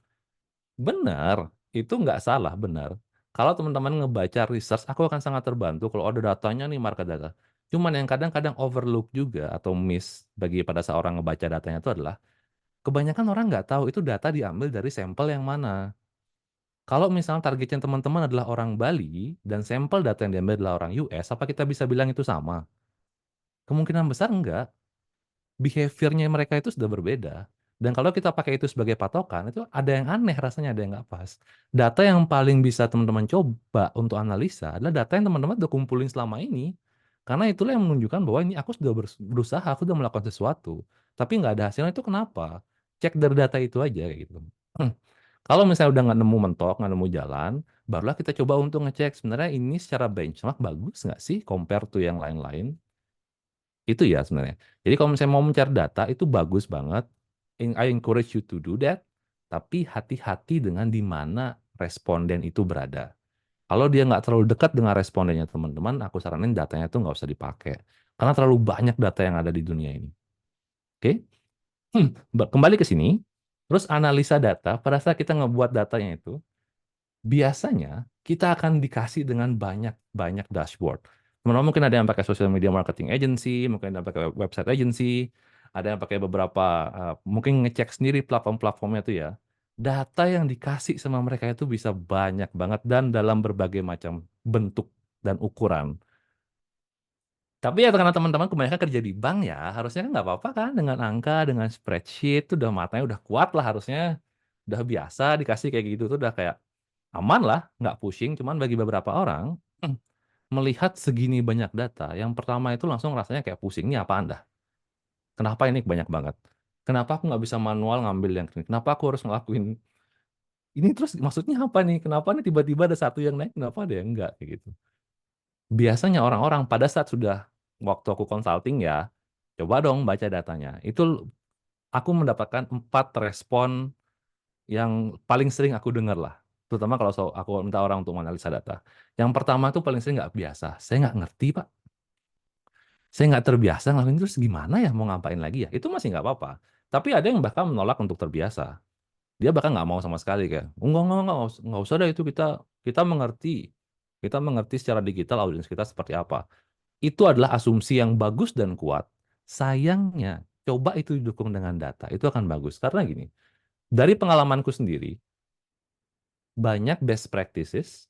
Benar, itu nggak salah, benar. Kalau teman-teman ngebaca research, aku akan sangat terbantu kalau ada datanya nih, market data. Cuman yang kadang-kadang overlook juga atau miss pada seorang ngebaca datanya itu adalah kebanyakan orang nggak tahu itu data diambil dari sampel yang mana. Kalau misalnya targetnya teman-teman adalah orang Bali dan sampel data yang diambil adalah orang US, apa kita bisa bilang itu sama? Kemungkinan besar enggak. Behavior-nya mereka itu sudah berbeda. Dan kalau kita pakai itu sebagai patokan, itu ada yang aneh rasanya, ada yang nggak pas. Data yang paling bisa teman-teman coba untuk analisa adalah data yang teman-teman udah kumpulin selama ini. Karena itulah yang menunjukkan bahwa ini aku sudah berusaha, aku sudah melakukan sesuatu. Tapi nggak ada hasilnya, itu kenapa? Cek dari data itu aja kayak gitu. Kalau misalnya udah nggak nemu mentok, nggak nemu jalan, barulah kita coba untuk ngecek sebenarnya ini secara benchmark bagus nggak sih compare to yang lain-lain. Itu ya sebenarnya. Jadi kalau misalnya mau mencari data itu bagus banget. I encourage you to do that. Tapi hati-hati dengan di mana responden itu berada. Kalau dia nggak terlalu dekat dengan respondennya teman-teman, aku saranin datanya itu nggak usah dipakai. Karena terlalu banyak data yang ada di dunia ini. Oke? Kembali ke sini. Terus analisa data, pada saat kita ngebuat datanya itu, biasanya kita akan dikasih dengan banyak dashboard. Teman-teman mungkin ada yang pakai social media marketing agency, mungkin ada yang pakai website agency, ada yang pakai beberapa, mungkin ngecek sendiri platform-platformnya itu ya. Data yang dikasih sama mereka itu bisa banyak banget dan dalam berbagai macam bentuk dan ukuran. Tapi ya karena teman-teman kebanyakan kerja di bank ya, harusnya kan nggak apa-apa kan dengan angka, dengan spreadsheet, itu udah matanya udah kuat lah harusnya. Udah biasa dikasih kayak gitu tuh udah kayak aman lah, nggak pusing. Cuman bagi beberapa orang, melihat segini banyak data, yang pertama itu langsung rasanya kayak pusing, ini apaan dah? Kenapa ini banyak banget? Kenapa aku nggak bisa manual ngambil yang ini? Kenapa aku harus ngelakuin ini terus maksudnya apa nih? Kenapa nih tiba-tiba ada satu yang naik, kenapa ada yang enggak? Kayak gitu. Biasanya orang-orang pada saat sudah waktu aku consulting ya, coba dong baca datanya. Itu aku mendapatkan 4 respon yang paling sering aku dengar lah. Terutama kalau aku minta orang untuk menganalisa data. Yang pertama tuh paling sering nggak biasa. Saya nggak ngerti, Pak. Saya nggak terbiasa ngelakuin itu, terus gimana ya mau ngapain lagi ya? Itu masih nggak apa-apa. Tapi ada yang bahkan menolak untuk terbiasa. Dia bahkan nggak mau sama sekali kayak, nggak usah deh itu kita mengerti. Kita mengerti secara digital audiens kita seperti apa. Itu adalah asumsi yang bagus dan kuat. Sayangnya, coba itu didukung dengan data. Itu akan bagus. Karena gini, dari pengalamanku sendiri, banyak best practices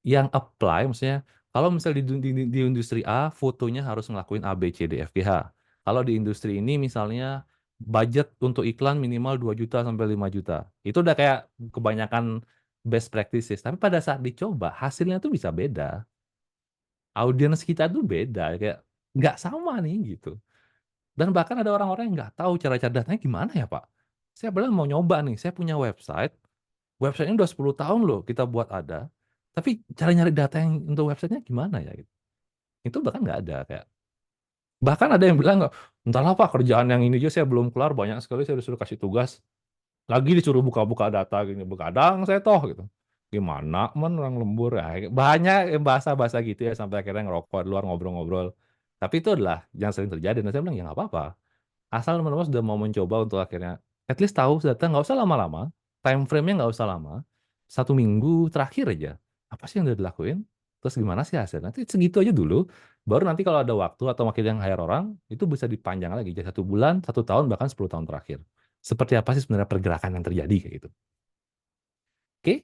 yang apply, maksudnya kalau misalnya di industri A, fotonya harus ngelakuin A, B, C, D, F, G, H. Kalau di industri ini misalnya budget untuk iklan minimal 2 juta sampai 5 juta. Itu udah kayak kebanyakan best practices. Tapi pada saat dicoba, hasilnya tuh bisa beda. Audiens kita tuh beda, kayak nggak sama nih gitu. Dan bahkan ada orang-orang yang nggak tahu cara cari datanya gimana ya Pak. Saya bilang mau nyoba nih, saya punya website, websitenya udah 10 tahun loh kita buat ada, tapi cara nyari data yang untuk websitenya gimana ya gitu. Itu bahkan nggak ada kayak. Bahkan ada yang bilang, entahlah Pak kerjaan yang ini aja saya belum kelar, banyak sekali saya disuruh kasih tugas. Lagi disuruh buka-buka data gini, begadang saya toh gitu. Gimana men orang lembur ya. Banyak bahasa-bahasa gitu ya sampai akhirnya ngerokok di luar ngobrol-ngobrol. Tapi itu adalah yang sering terjadi dan saya bilang ya nggak apa-apa. Asal teman-teman sudah mau mencoba untuk akhirnya at least tahu data nggak usah lama-lama, time frame-nya nggak usah lama, 1 minggu terakhir aja. Apa sih yang udah dilakuin? Terus gimana sih hasilnya? Nanti segitu aja dulu. Baru nanti kalau ada waktu atau makin yang hire orang, itu bisa dipanjang lagi. Jadi 1 bulan, 1 tahun, bahkan 10 tahun terakhir. Seperti apa sih sebenarnya pergerakan yang terjadi kayak gitu. Oke?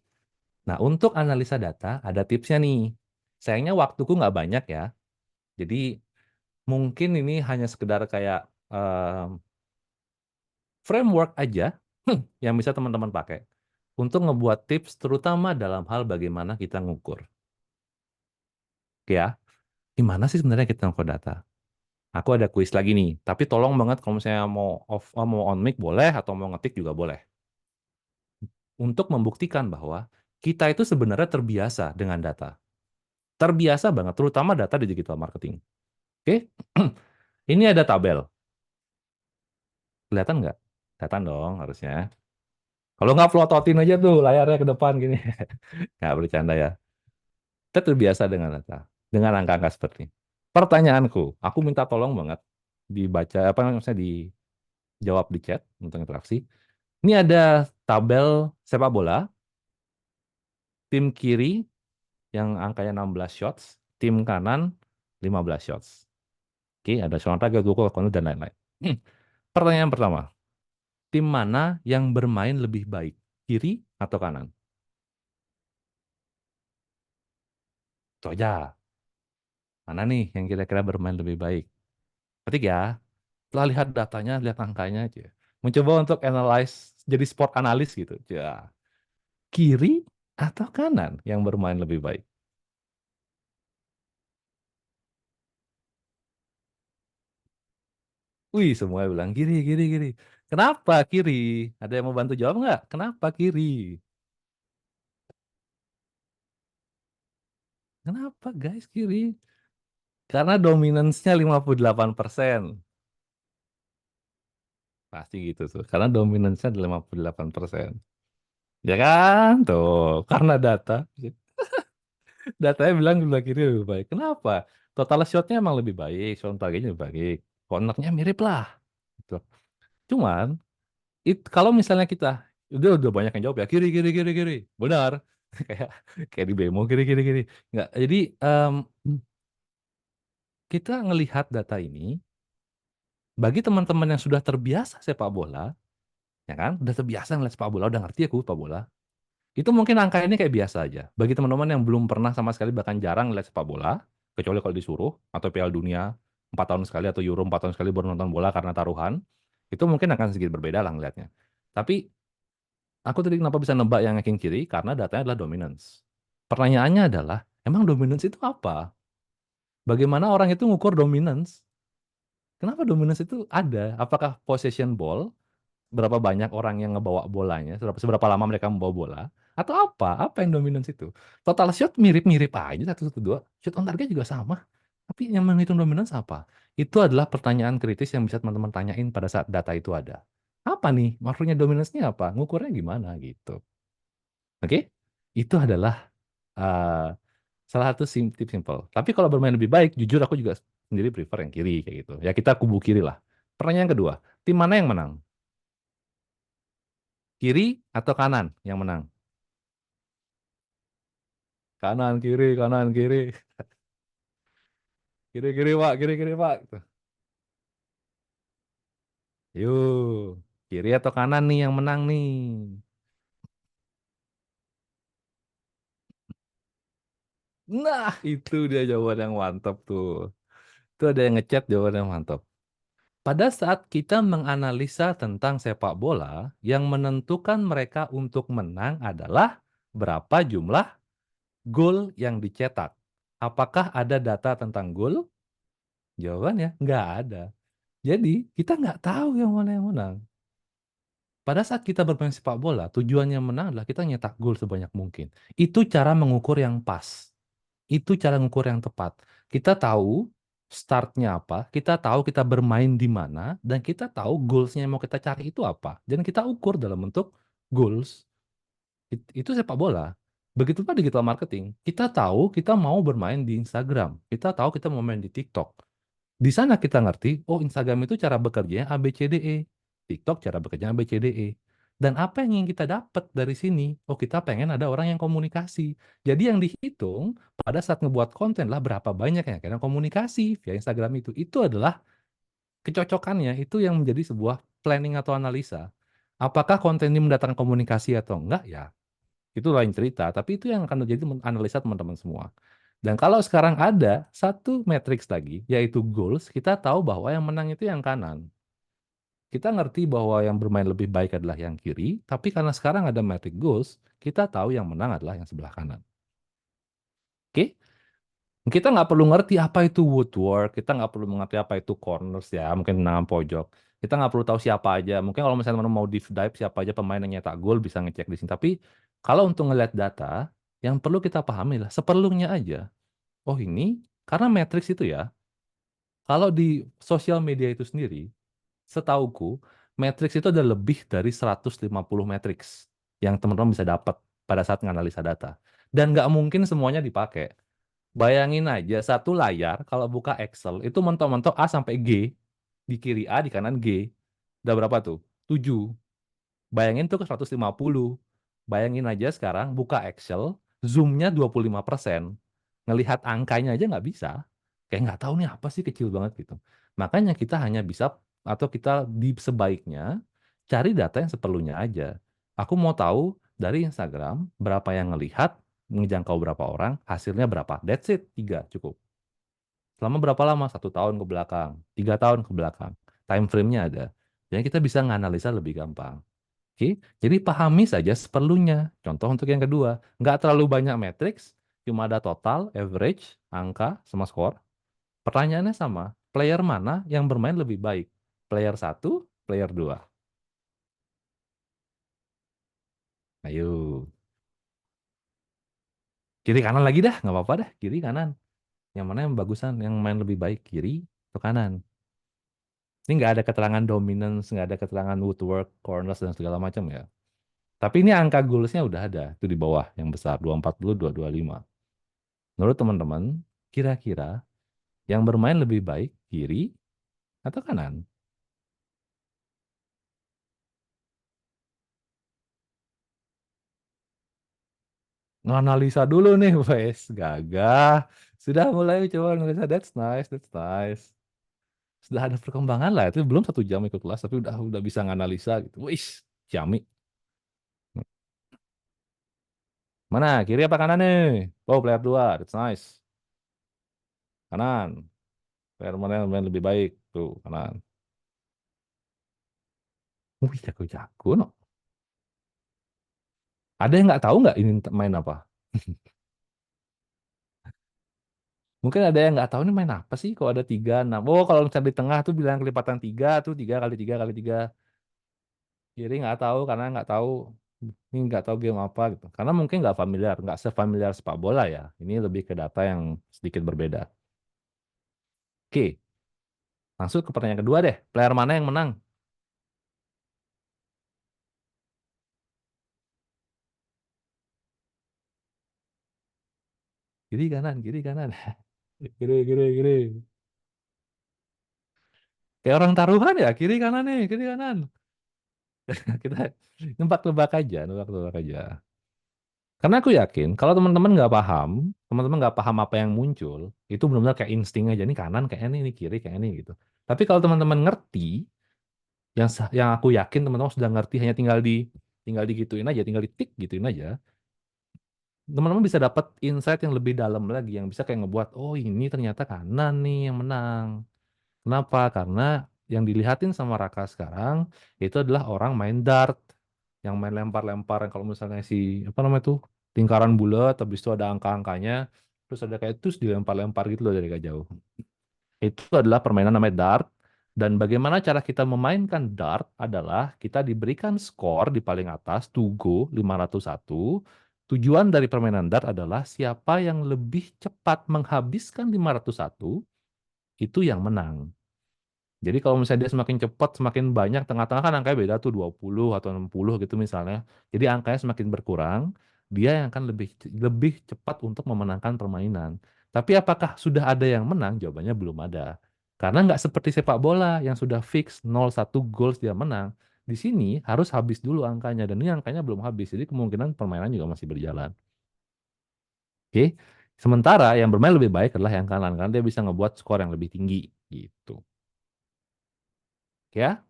Nah, untuk analisa data, ada tipsnya nih. Sayangnya waktuku nggak banyak ya. Jadi mungkin ini hanya sekedar kayak framework aja yang bisa teman-teman pakai untuk ngebuat tips terutama dalam hal bagaimana kita ngukur. Oke ya, gimana sih sebenarnya kita ngukur data? Aku ada kuis lagi nih, tapi tolong banget kalau misalnya mau on mic boleh atau mau ngetik juga boleh. Untuk membuktikan bahwa kita itu sebenarnya terbiasa dengan data. Terbiasa banget, terutama data di digital marketing. Oke, ini ada tabel. Kelihatan nggak? Kelihatan dong harusnya. Kalau nggak plototin aja tuh layarnya ke depan gini. Nggak bercanda ya. Kita terbiasa dengan data, dengan angka-angka seperti ini. Pertanyaanku, aku minta tolong banget dibaca, apa maksudnya dijawab di chat untuk interaksi. Ini ada tabel sepak bola, tim kiri yang angkanya 16 shots, tim kanan 15 shots. Oke, ada olahraga, Google, dan lain-lain. Pertanyaan pertama, tim mana yang bermain lebih baik, kiri atau kanan? Itu aja. Mana nih yang kira-kira bermain lebih baik? Ketik ya, setelah lihat datanya, lihat angkanya aja. Mencoba untuk analyze, jadi sport analis gitu. Ya, kiri atau kanan yang bermain lebih baik? Wih, semua bilang kiri, kiri, kiri. Kenapa kiri? Ada yang mau bantu jawab nggak? Kenapa kiri? Kenapa guys kiri? Karena dominance-nya 58%. Pasti gitu tuh. Karena dominance-nya 58%. Ya kan? Tuh, karena data. Datanya bilang sebelah kiri lebih baik. Kenapa? Total shot-nya emang lebih baik, shot targetnya lebih baik. Corner-nya mirip lah. Gitu. Cuman, kalau misalnya kita udah banyak yang jawab ya kiri kiri kiri kiri, benar. kayak kayak di bemo kiri kiri kiri. Nggak. Jadi kita ngelihat data ini bagi teman-teman yang sudah terbiasa sepak bola, ya kan? Udah terbiasa ngeliat sepak bola, udah ngerti aku sepak bola. Itu mungkin angka ini kayak biasa aja. Bagi teman-teman yang belum pernah sama sekali bahkan jarang ngeliat sepak bola, kecuali kalau disuruh atau Piala Dunia 4 tahun sekali atau Euro 4 tahun sekali baru nonton bola karena taruhan, itu mungkin akan sedikit berbeda lah ngeliatnya. Tapi aku tadi kenapa bisa nebak yang yakin kiri? Karena datanya adalah dominance. Pertanyaannya adalah, emang dominance itu apa? Bagaimana orang itu ngukur dominance? Kenapa dominance itu ada? Apakah possession ball? Berapa banyak orang yang ngebawa bolanya? Seberapa lama mereka membawa bola? Atau apa? Apa yang dominance itu? Total shot mirip-mirip aja, 1-1-2. Shot on target juga sama. Tapi yang menghitung dominance apa? Itu adalah pertanyaan kritis yang bisa teman-teman tanyain pada saat data itu ada. Apa nih? Maksudnya dominance-nya apa? Ngukurnya gimana gitu. Oke, itu adalah uh, salah satu tips simple. Tapi kalau bermain lebih baik, jujur aku juga sendiri prefer yang kiri kayak gitu. Ya kita kubu kiri lah. Pertanyaan kedua, tim mana yang menang? Kiri atau kanan yang menang? Kanan, kiri, kanan, kiri. Kiri, kiri, Pak. Kiri, kiri, Pak. Gitu. Yuk, kiri atau kanan nih yang menang nih? Nah, itu dia jawaban yang mantap tuh. Itu ada yang ngechat jawaban yang mantap. Pada saat kita menganalisa tentang sepak bola, yang menentukan mereka untuk menang adalah berapa jumlah gol yang dicetak. Apakah ada data tentang gol? Jawabannya nggak ada. Jadi kita nggak tahu yang mana yang menang. Pada saat kita bermain sepak bola, tujuannya menang adalah kita nyetak gol sebanyak mungkin. Itu cara mengukur yang pas. Itu cara mengukur yang tepat. Kita tahu startnya apa, kita tahu kita bermain di mana, dan kita tahu goalsnya yang mau kita cari itu apa. Dan kita ukur dalam bentuk goals. Itu sepak bola. Begitu juga digital marketing. Kita tahu kita mau bermain di Instagram. Kita tahu kita mau main di TikTok. Di sana kita ngerti, oh Instagram itu cara bekerjanya A, B, C, D, E. TikTok cara bekerjanya A, B, C, D, E. Dan apa yang ingin kita dapat dari sini? Oh kita pengen ada orang yang komunikasi. Jadi yang dihitung pada saat ngebuat konten lah berapa banyak yang kira komunikasi via Instagram itu. Itu adalah kecocokannya, itu yang menjadi sebuah planning atau analisa. Apakah konten ini mendatangkan komunikasi atau enggak? Ya, itu lain cerita. Tapi itu yang akan menjadi analisa teman-teman semua. Dan kalau sekarang ada satu matriks lagi, yaitu goals, kita tahu bahwa yang menang itu yang kanan. kita ngerti bahwa yang bermain lebih baik adalah yang kiri, tapi karena sekarang ada metric goals, kita tahu yang menang adalah yang sebelah kanan. Oke? Kita nggak perlu ngerti apa itu woodwork, kita nggak perlu mengerti apa itu corners ya, mungkin tendangan pojok. Kita nggak perlu tahu siapa aja. Mungkin kalau misalnya teman mau deep dive siapa aja pemain yang nyetak gol bisa ngecek di sini. Tapi kalau untuk ngelihat data, yang perlu kita pahami lah seperlunya aja. Oh ini karena matrix itu ya. Kalau di sosial media itu sendiri, setauku, matrix itu ada lebih dari 150 matrix yang teman-teman bisa dapat pada saat menganalisa data. Dan nggak mungkin semuanya dipakai. Bayangin aja satu layar kalau buka Excel itu mentok-mentok A sampai G. Di kiri A, di kanan G. Udah berapa tuh? 7. Bayangin tuh ke 150. Bayangin aja sekarang buka Excel, zoomnya 25%. Ngelihat angkanya aja nggak bisa. Kayak nggak tahu nih apa sih kecil banget gitu. Makanya kita hanya bisa atau kita di sebaiknya cari data yang seperlunya aja. Aku mau tahu dari Instagram berapa yang ngelihat, menjangkau berapa orang, hasilnya berapa. That's it, 3 cukup. Selama berapa lama? 1 tahun ke belakang, 3 tahun ke belakang. Time frame-nya ada. Jadi kita bisa nganalisa lebih gampang. Oke, jadi pahami saja seperlunya. Contoh untuk yang kedua, nggak terlalu banyak matriks, cuma ada total, average, angka, sama skor. Pertanyaannya sama, player mana yang bermain lebih baik? Player satu, player 2. Ayo, kiri kanan lagi dah, nggak apa-apa dah, kiri kanan. Yang mana yang bagusan, yang main lebih baik, kiri atau kanan? Ini nggak ada keterangan dominance, nggak ada keterangan woodwork, corners, dan segala macam ya. Tapi ini angka goalsnya udah ada, itu di bawah yang besar, 240, 225. Menurut teman-teman, kira-kira yang bermain lebih baik kiri atau kanan? Nganalisa dulu nih, wes gagah. Sudah mulai coba analisa, that's nice, that's nice. Sudah ada perkembangan lah, itu belum 1 jam ikut kelas, tapi udah bisa nganalisa gitu. Wis, Ciami. Mana, kiri apa kanan nih? Oh, player 2, that's nice. Kanan, player mana yang main lebih baik? Tuh, kanan. Wih, jago-jago, no. Ada yang nggak tahu nggak ini main apa? Mungkin ada yang nggak tahu ini main apa sih kalau ada 3, 6. Oh, kalau misalnya di tengah tuh bilang kelipatan 3 tuh 3 kali 3 kali 3. Jadi nggak tahu karena nggak tahu ini nggak tahu game apa gitu. Karena mungkin nggak sefamiliar sepak bola ya. Ini lebih ke data yang sedikit berbeda. Oke, langsung ke pertanyaan kedua deh. Player mana yang menang? Kiri kanan, kiri kanan. Kiri, kiri, kiri. Kayak orang taruhan ya, kiri kanan nih, kiri kanan. Kita nebak-nebak aja, nebak-nebak aja. Karena aku yakin kalau teman-teman nggak paham apa yang muncul, itu benar-benar kayak insting aja nih kanan kayak ini kiri kayak ini gitu. Tapi kalau teman-teman ngerti, yang aku yakin teman-teman sudah ngerti hanya tinggal digituin aja, tinggal ditik gituin aja. Teman-teman bisa dapat insight yang lebih dalam lagi yang bisa kayak ngebuat oh ini ternyata kanan nih yang menang. Kenapa? Karena yang dilihatin sama Raka sekarang itu adalah orang main dart, yang main lempar-lempar yang kalau misalnya si apa namanya tuh lingkaran bulat, habis itu ada angka-angkanya, terus ada kayak terus dilempar-lempar gitu loh dari jauh. Itu adalah permainan namanya dart. Dan bagaimana cara kita memainkan dart adalah kita diberikan skor di paling atas, to go 501. Tujuan dari permainan dart adalah siapa yang lebih cepat menghabiskan 501, itu yang menang. Jadi kalau misalnya dia semakin cepat, semakin banyak, tengah-tengah kan angkanya beda tuh 20 atau 60 gitu misalnya. Jadi angkanya semakin berkurang, dia yang akan lebih lebih cepat untuk memenangkan permainan. Tapi apakah sudah ada yang menang? Jawabannya belum ada. Karena nggak seperti sepak bola yang sudah fix 0-1 goals dia menang. Di sini harus habis dulu angkanya dan ini angkanya belum habis. Jadi kemungkinan permainan juga masih berjalan. Oke. Sementara yang bermain lebih baik adalah yang kanan karena dia bisa ngebuat skor yang lebih tinggi gitu. Ya.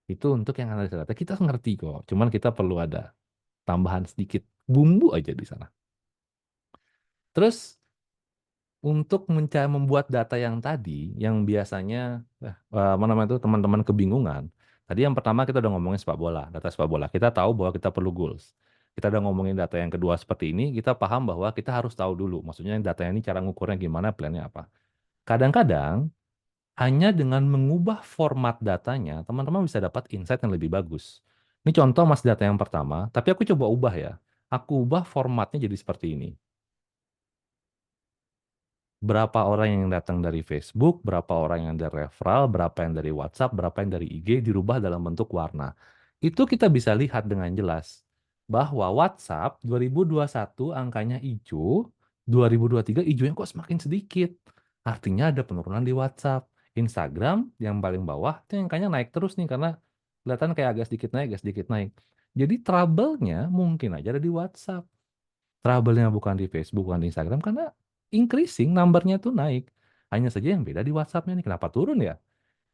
Itu untuk yang analisa data kita ngerti kok. Cuman kita perlu ada tambahan sedikit bumbu aja di sana. Terus untuk membuat data yang tadi, yang biasanya apa namanya itu teman-teman kebingungan, Tadi yang pertama kita udah ngomongin sepak bola, data sepak bola. Kita tahu bahwa kita perlu goals. Kita udah ngomongin data yang kedua seperti ini, kita paham bahwa kita harus tahu dulu. Maksudnya datanya ini cara ngukurnya gimana, plannya apa. Kadang-kadang hanya dengan mengubah format datanya, teman-teman bisa dapat insight yang lebih bagus. Ini contoh mas data yang pertama, tapi aku coba ubah ya. Aku ubah formatnya jadi seperti ini. Berapa orang yang datang dari Facebook, berapa orang yang dari referral, berapa yang dari WhatsApp, berapa yang dari IG dirubah dalam bentuk warna. Itu kita bisa lihat dengan jelas bahwa WhatsApp 2021 angkanya hijau, 2023 hijaunya kok semakin sedikit. Artinya ada penurunan di WhatsApp. Instagram yang paling bawah itu angkanya naik terus nih karena kelihatan kayak agak sedikit naik, agak sedikit naik. Jadi trouble-nya mungkin aja ada di WhatsApp. Trouble-nya bukan di Facebook, bukan di Instagram, karena increasing, number-nya tuh naik. Hanya saja yang beda di WhatsApp-nya nih, kenapa turun ya?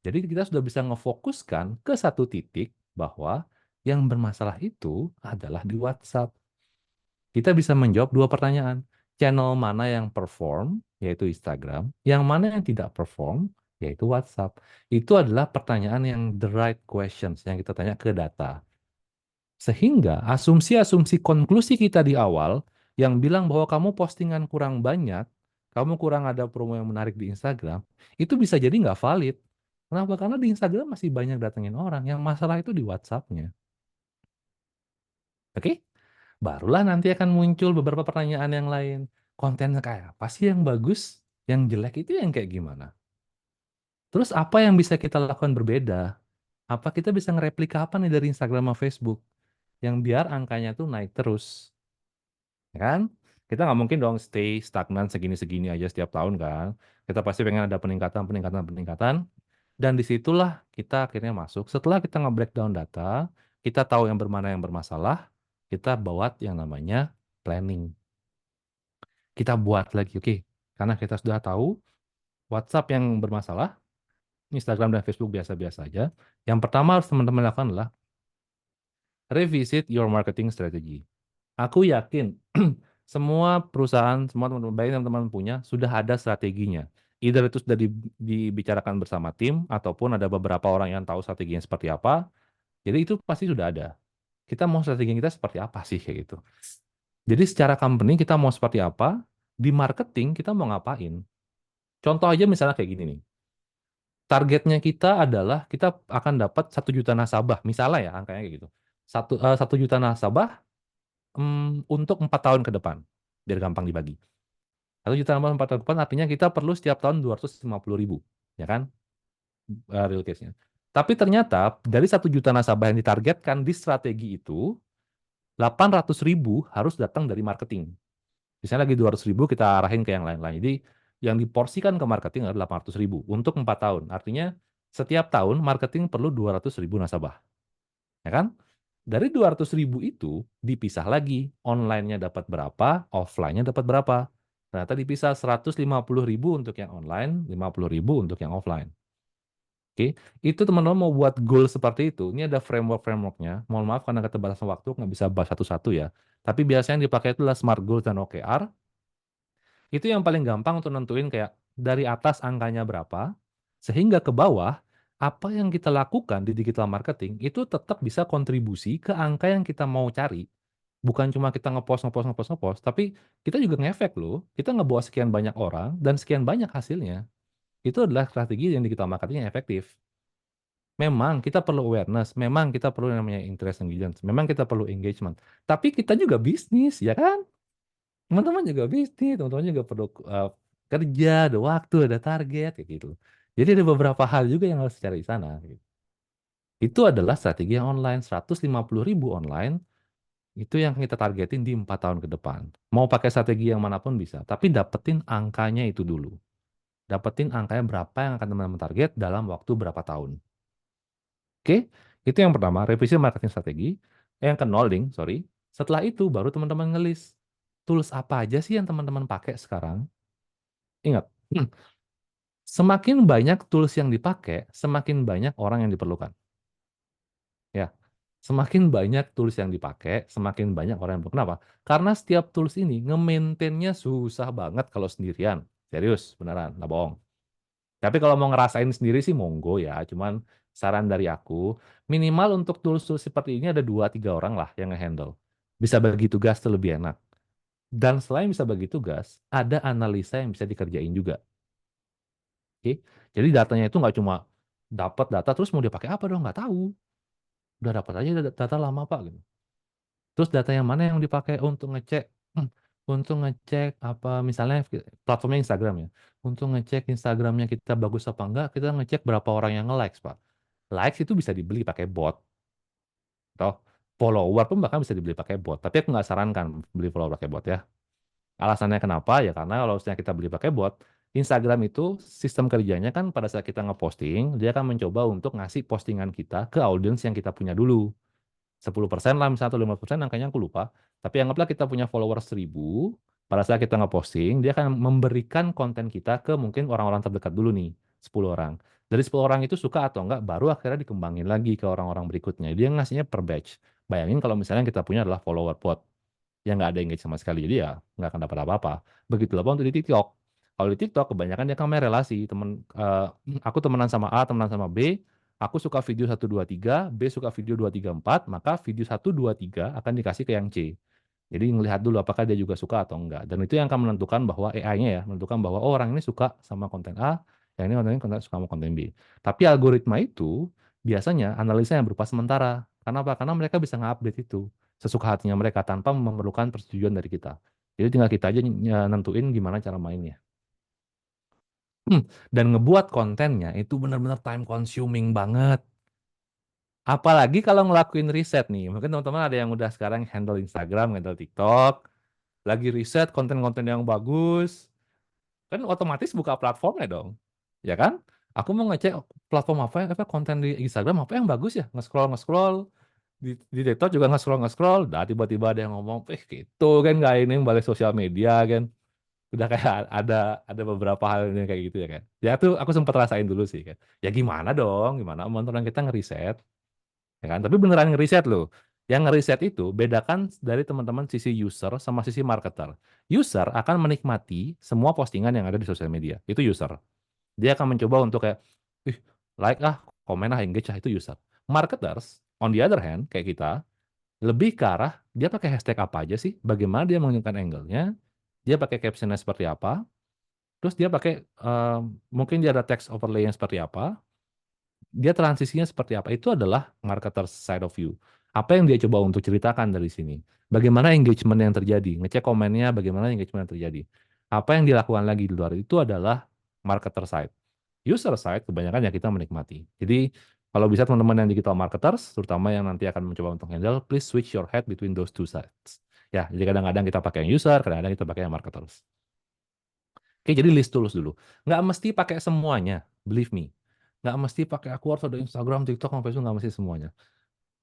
Jadi kita sudah bisa ngefokuskan ke satu titik bahwa yang bermasalah itu adalah di WhatsApp. Kita bisa menjawab dua pertanyaan. Channel mana yang perform, yaitu Instagram. Yang mana yang tidak perform, yaitu WhatsApp. Itu adalah pertanyaan yang the right questions, yang kita tanya ke data. Sehingga asumsi-asumsi konklusi kita di awal yang bilang bahwa kamu postingan kurang banyak, kamu kurang ada promo yang menarik di Instagram, itu bisa jadi nggak valid. Kenapa? Karena di Instagram masih banyak datengin orang. Yang masalah itu di WhatsApp-nya. Oke? Barulah nanti akan muncul beberapa pertanyaan yang lain. Kontennya kayak apa sih yang bagus? Yang jelek itu yang kayak gimana? Terus apa yang bisa kita lakukan berbeda? Apa kita bisa ngereplika apa nih dari Instagram sama Facebook? Yang biar angkanya tuh naik terus. Ya kan? Kita nggak mungkin dong stay stagnan segini-segini aja setiap tahun kan. Kita pasti pengen ada peningkatan, peningkatan, peningkatan. Dan disitulah kita akhirnya masuk. Setelah kita nge-breakdown data, kita tahu yang bermana yang bermasalah, kita buat yang namanya planning. Kita buat lagi, oke. Karena kita sudah tahu WhatsApp yang bermasalah, Instagram dan Facebook biasa-biasa aja. Yang pertama harus teman-teman lakukan adalah revisit your marketing strategy. Aku yakin semua perusahaan, semua teman-teman baik yang teman-teman punya sudah ada strateginya. Either itu sudah dibicarakan bersama tim ataupun ada beberapa orang yang tahu strateginya seperti apa. Jadi itu pasti sudah ada. Kita mau strategi kita seperti apa sih kayak gitu. Jadi secara company kita mau seperti apa, di marketing kita mau ngapain. Contoh aja misalnya kayak gini nih. Targetnya kita adalah kita akan dapat 1 juta nasabah, misalnya ya angkanya kayak gitu. 1 juta nasabah untuk 4 tahun ke depan, biar gampang dibagi. 1 juta nambah 4 tahun ke depan artinya kita perlu setiap tahun 250.000, ya kan? Real case-nya. Tapi ternyata dari 1 juta nasabah yang ditargetkan di strategi itu, 800.000 harus datang dari marketing. Misalnya lagi 200.000 kita arahin ke yang lain-lain. Jadi yang diporsikan ke marketing adalah 800.000 untuk 4 tahun. Artinya setiap tahun marketing perlu 200.000 nasabah. Ya kan? Dari 200.000 itu dipisah lagi, online-nya dapat berapa, offline-nya dapat berapa. Ternyata dipisah 150.000 untuk yang online, 50.000 untuk yang offline. Oke, itu teman-teman mau buat goal seperti itu, ini ada framework-frameworknya. Mohon maaf karena keterbatasan waktu, nggak bisa bahas satu-satu ya. Tapi biasanya yang dipakai itu adalah Smart Goals dan OKR. Itu yang paling gampang untuk nentuin kayak dari atas angkanya berapa, sehingga ke bawah, apa yang kita lakukan di digital marketing itu tetap bisa kontribusi ke angka yang kita mau cari. Bukan cuma kita ngepost, ngepost, ngepost, ngepost, tapi kita juga ngefek loh. Kita ngebawa sekian banyak orang dan sekian banyak hasilnya. Itu adalah strategi yang digital marketing yang efektif. Memang kita perlu awareness, memang kita perlu yang namanya interest engagement, memang kita perlu engagement. Tapi kita juga bisnis, ya kan? Teman-teman juga bisnis, teman-teman juga perlu kerja, ada waktu, ada target, kayak gitu. Jadi ada beberapa hal juga yang harus dicari di sana. Gitu. Itu adalah strategi yang online, 150.000 online, itu yang kita targetin di 4 tahun ke depan. Mau pakai strategi yang manapun bisa, tapi dapetin angkanya itu dulu. Dapetin angkanya berapa yang akan teman-teman target dalam waktu berapa tahun. Oke, itu yang pertama, revisi marketing strategi. Yang ke nolling, sorry. Setelah itu baru teman-teman ngelis tools apa aja sih yang teman-teman pakai sekarang. Ingat, semakin banyak tools yang dipakai, semakin banyak orang yang diperlukan. Ya, semakin banyak tools yang dipakai, semakin banyak orang yang diperlukan. Kenapa? Karena setiap tools ini nge-maintain-nya susah banget kalau sendirian. Serius, beneran, nggak bohong. Tapi kalau mau ngerasain sendiri sih monggo ya, cuman saran dari aku, minimal untuk tools-tools seperti ini ada 2-3 orang lah yang nge-handle. Bisa bagi tugas tuh lebih enak. Dan selain bisa bagi tugas, ada analisa yang bisa dikerjain juga. Oke? Jadi datanya itu nggak cuma dapat data terus mau dipakai apa dong, nggak tahu. Udah dapat aja data lama Pak gitu. Terus data yang mana yang dipakai untuk ngecek apa misalnya platformnya Instagram ya. Untuk ngecek Instagramnya kita bagus apa enggak, kita ngecek berapa orang yang nge-likes, Pak. Likes itu bisa dibeli pakai bot. Toh follower pun bahkan bisa dibeli pakai bot. Tapi aku nggak sarankan beli follower pakai bot ya. Alasannya kenapa? Ya karena kalau misalnya kita beli pakai bot, Instagram itu sistem kerjanya kan pada saat kita ngeposting, dia akan mencoba untuk ngasih postingan kita ke audiens yang kita punya dulu. 10% lah misalnya atau 50% angkanya aku lupa. Tapi anggaplah kita punya follower 1000, pada saat kita ngeposting, dia akan memberikan konten kita ke mungkin orang-orang terdekat dulu nih, 10 orang. Dari 10 orang itu suka atau enggak, baru akhirnya dikembangin lagi ke orang-orang berikutnya. Dia ngasihnya per batch. Bayangin kalau misalnya kita punya adalah follower bot yang nggak ada engage sama sekali. Jadi ya nggak akan dapat apa-apa. Begitulah pun untuk di TikTok. Kalau di TikTok kebanyakan dia kan main relasi. Aku temenan sama A, temenan sama B, aku suka video 1, 2, 3, B suka video 2, 3, 4, maka video 1, 2, 3 akan dikasih ke yang C. Jadi ngelihat dulu apakah dia juga suka atau enggak. Dan itu yang akan menentukan bahwa AI-nya ya, menentukan bahwa oh, orang ini suka sama konten A, yang ini orang ini suka sama konten B. Tapi algoritma itu biasanya analisa yang berupa sementara. Kenapa? Karena mereka bisa nge-update itu sesuka hatinya mereka tanpa memerlukan persetujuan dari kita. Jadi tinggal kita aja nentuin gimana cara mainnya. Dan ngebuat kontennya itu benar-benar time consuming banget. Apalagi kalau ngelakuin riset nih. Mungkin teman-teman ada yang udah sekarang handle Instagram, handle TikTok, lagi riset konten-konten yang bagus, kan otomatis buka platformnya dong. Ya kan? Aku mau ngecek platform apa konten di Instagram apa yang bagus ya, nge-scroll di TikTok juga nge-scroll, dah tiba-tiba ada yang ngomong, gitu kan nggak ini balik sosial media kan. Udah kayak ada beberapa hal yang kayak gitu ya kan. Ya tuh aku sempat rasain dulu sih kan. Ya gimana dong, gimana orang kita ngeriset, ya kan? Tapi beneran ngeriset loh. Yang ngeriset itu bedakan dari teman-teman sisi user sama sisi marketer. User akan menikmati semua postingan yang ada di sosial media. Itu user. Dia akan mencoba untuk kayak, ih, like komen engage itu user. Marketers, on the other hand, kayak kita, lebih ke arah, dia pakai hashtag apa aja sih, bagaimana dia menunjukkan angle-nya, dia pakai caption-nya seperti apa, terus dia pakai, mungkin dia ada text overlay yang seperti apa, dia transisinya seperti apa, itu adalah marketer side of view. Apa yang dia coba untuk ceritakan dari sini. Bagaimana engagement yang terjadi, ngecek komennya, bagaimana engagement yang terjadi. Apa yang dilakukan lagi di luar itu adalah marketer side. User side kebanyakan ya kita menikmati. Jadi kalau bisa teman-teman yang digital marketers, terutama yang nanti akan mencoba untuk handle, please switch your head between those two sides. Ya, jadi kadang-kadang kita pakai yang user, kadang-kadang kita pakai yang marketers. Oke, jadi list tools dulu. Nggak mesti pakai semuanya, believe me. Nggak mesti pakai aku harus ada Instagram, TikTok, sama Facebook, nggak mesti semuanya.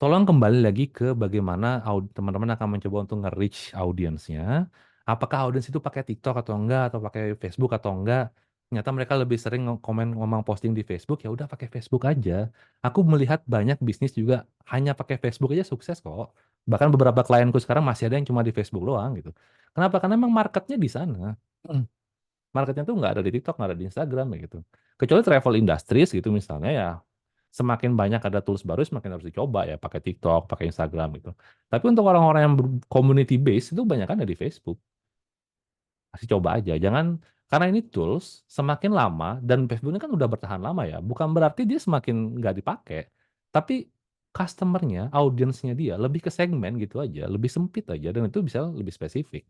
Tolong kembali lagi ke bagaimana teman-teman akan mencoba untuk nge-reach audiensnya. Apakah audiens itu pakai TikTok atau enggak, atau pakai Facebook atau enggak. Ternyata mereka lebih sering komen ngomong posting di Facebook, ya udah pakai Facebook aja. Aku melihat banyak bisnis juga hanya pakai Facebook aja sukses kok. Bahkan beberapa klienku sekarang masih ada yang cuma di Facebook doang gitu. Kenapa? Karena memang marketnya di sana. Marketnya tuh nggak ada di TikTok, nggak ada di Instagram ya gitu. Kecuali travel industries gitu misalnya ya, semakin banyak ada tools baru semakin harus dicoba ya, pakai TikTok, pakai Instagram gitu. Tapi untuk orang-orang yang community base itu banyak kan ada di Facebook. Masih coba aja, jangan karena ini tools semakin lama dan Facebook ini kan udah bertahan lama ya, bukan berarti dia semakin nggak dipakai, tapi customernya, audiensnya dia lebih ke segmen gitu aja, lebih sempit aja dan itu bisa lebih spesifik.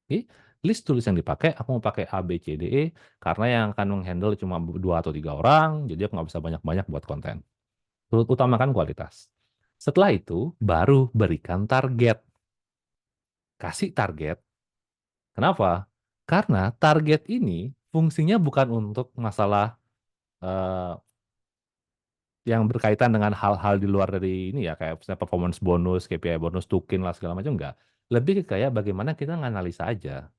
Oke, list tools yang dipakai, aku mau pakai A, B, C, D, E, karena yang akan menghandle cuma 2 atau 3 orang, jadi aku nggak bisa banyak-banyak buat konten. Utamakan kualitas. Setelah itu, baru berikan target. Kasih target. Kenapa? Karena target ini fungsinya bukan untuk masalah eh, yang berkaitan dengan hal-hal di luar dari ini ya, kayak misalnya performance bonus, KPI bonus, tukin lah segala macam, enggak. Lebih ke kayak bagaimana kita nganalisa aja.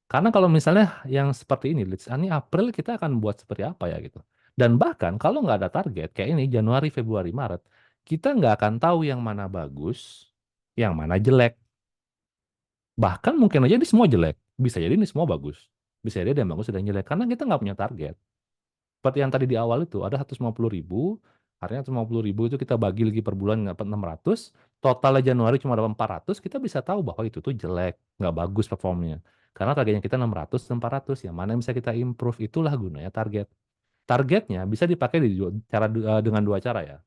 Karena kalau misalnya yang seperti ini, ini April kita akan buat seperti apa ya gitu. Dan bahkan kalau nggak ada target, kayak ini Januari, Februari, Maret, kita nggak akan tahu yang mana bagus, yang mana jelek. Bahkan mungkin aja ini semua jelek. Bisa jadi ini semua bagus. Bisa jadi ada yang bagus, ada yang jelek. Karena kita nggak punya target. seperti yang tadi di awal itu, ada 150.000, artinya 150.000 itu kita bagi lagi per bulan dapat 600, totalnya Januari cuma dapat 400, kita bisa tahu bahwa itu tuh jelek, nggak bagus performnya. Karena targetnya kita 600 dan 400, yang mana yang bisa kita improve, itulah gunanya target. Targetnya bisa dipakai dengan dua cara ya.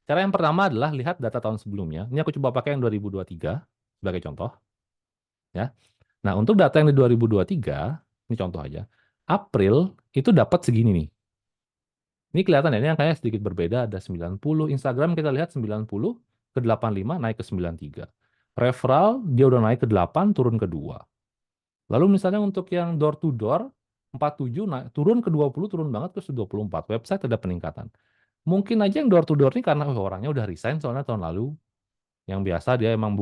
Cara yang pertama adalah lihat data tahun sebelumnya. Ini aku coba pakai yang 2023 sebagai contoh. Ya. Nah, untuk data yang di 2023, ini contoh aja. April itu dapat segini nih. Ini kelihatan ya, ini angkanya sedikit berbeda, ada 90. Instagram kita lihat 90 ke 85 naik ke 93. Referral dia udah naik ke 8 turun ke 2. Lalu misalnya untuk yang door to door 47 naik, turun ke 20 turun banget ke 24. Website ada peningkatan. Mungkin aja yang door to door ini karena orangnya udah resign soalnya tahun lalu. Yang biasa dia emang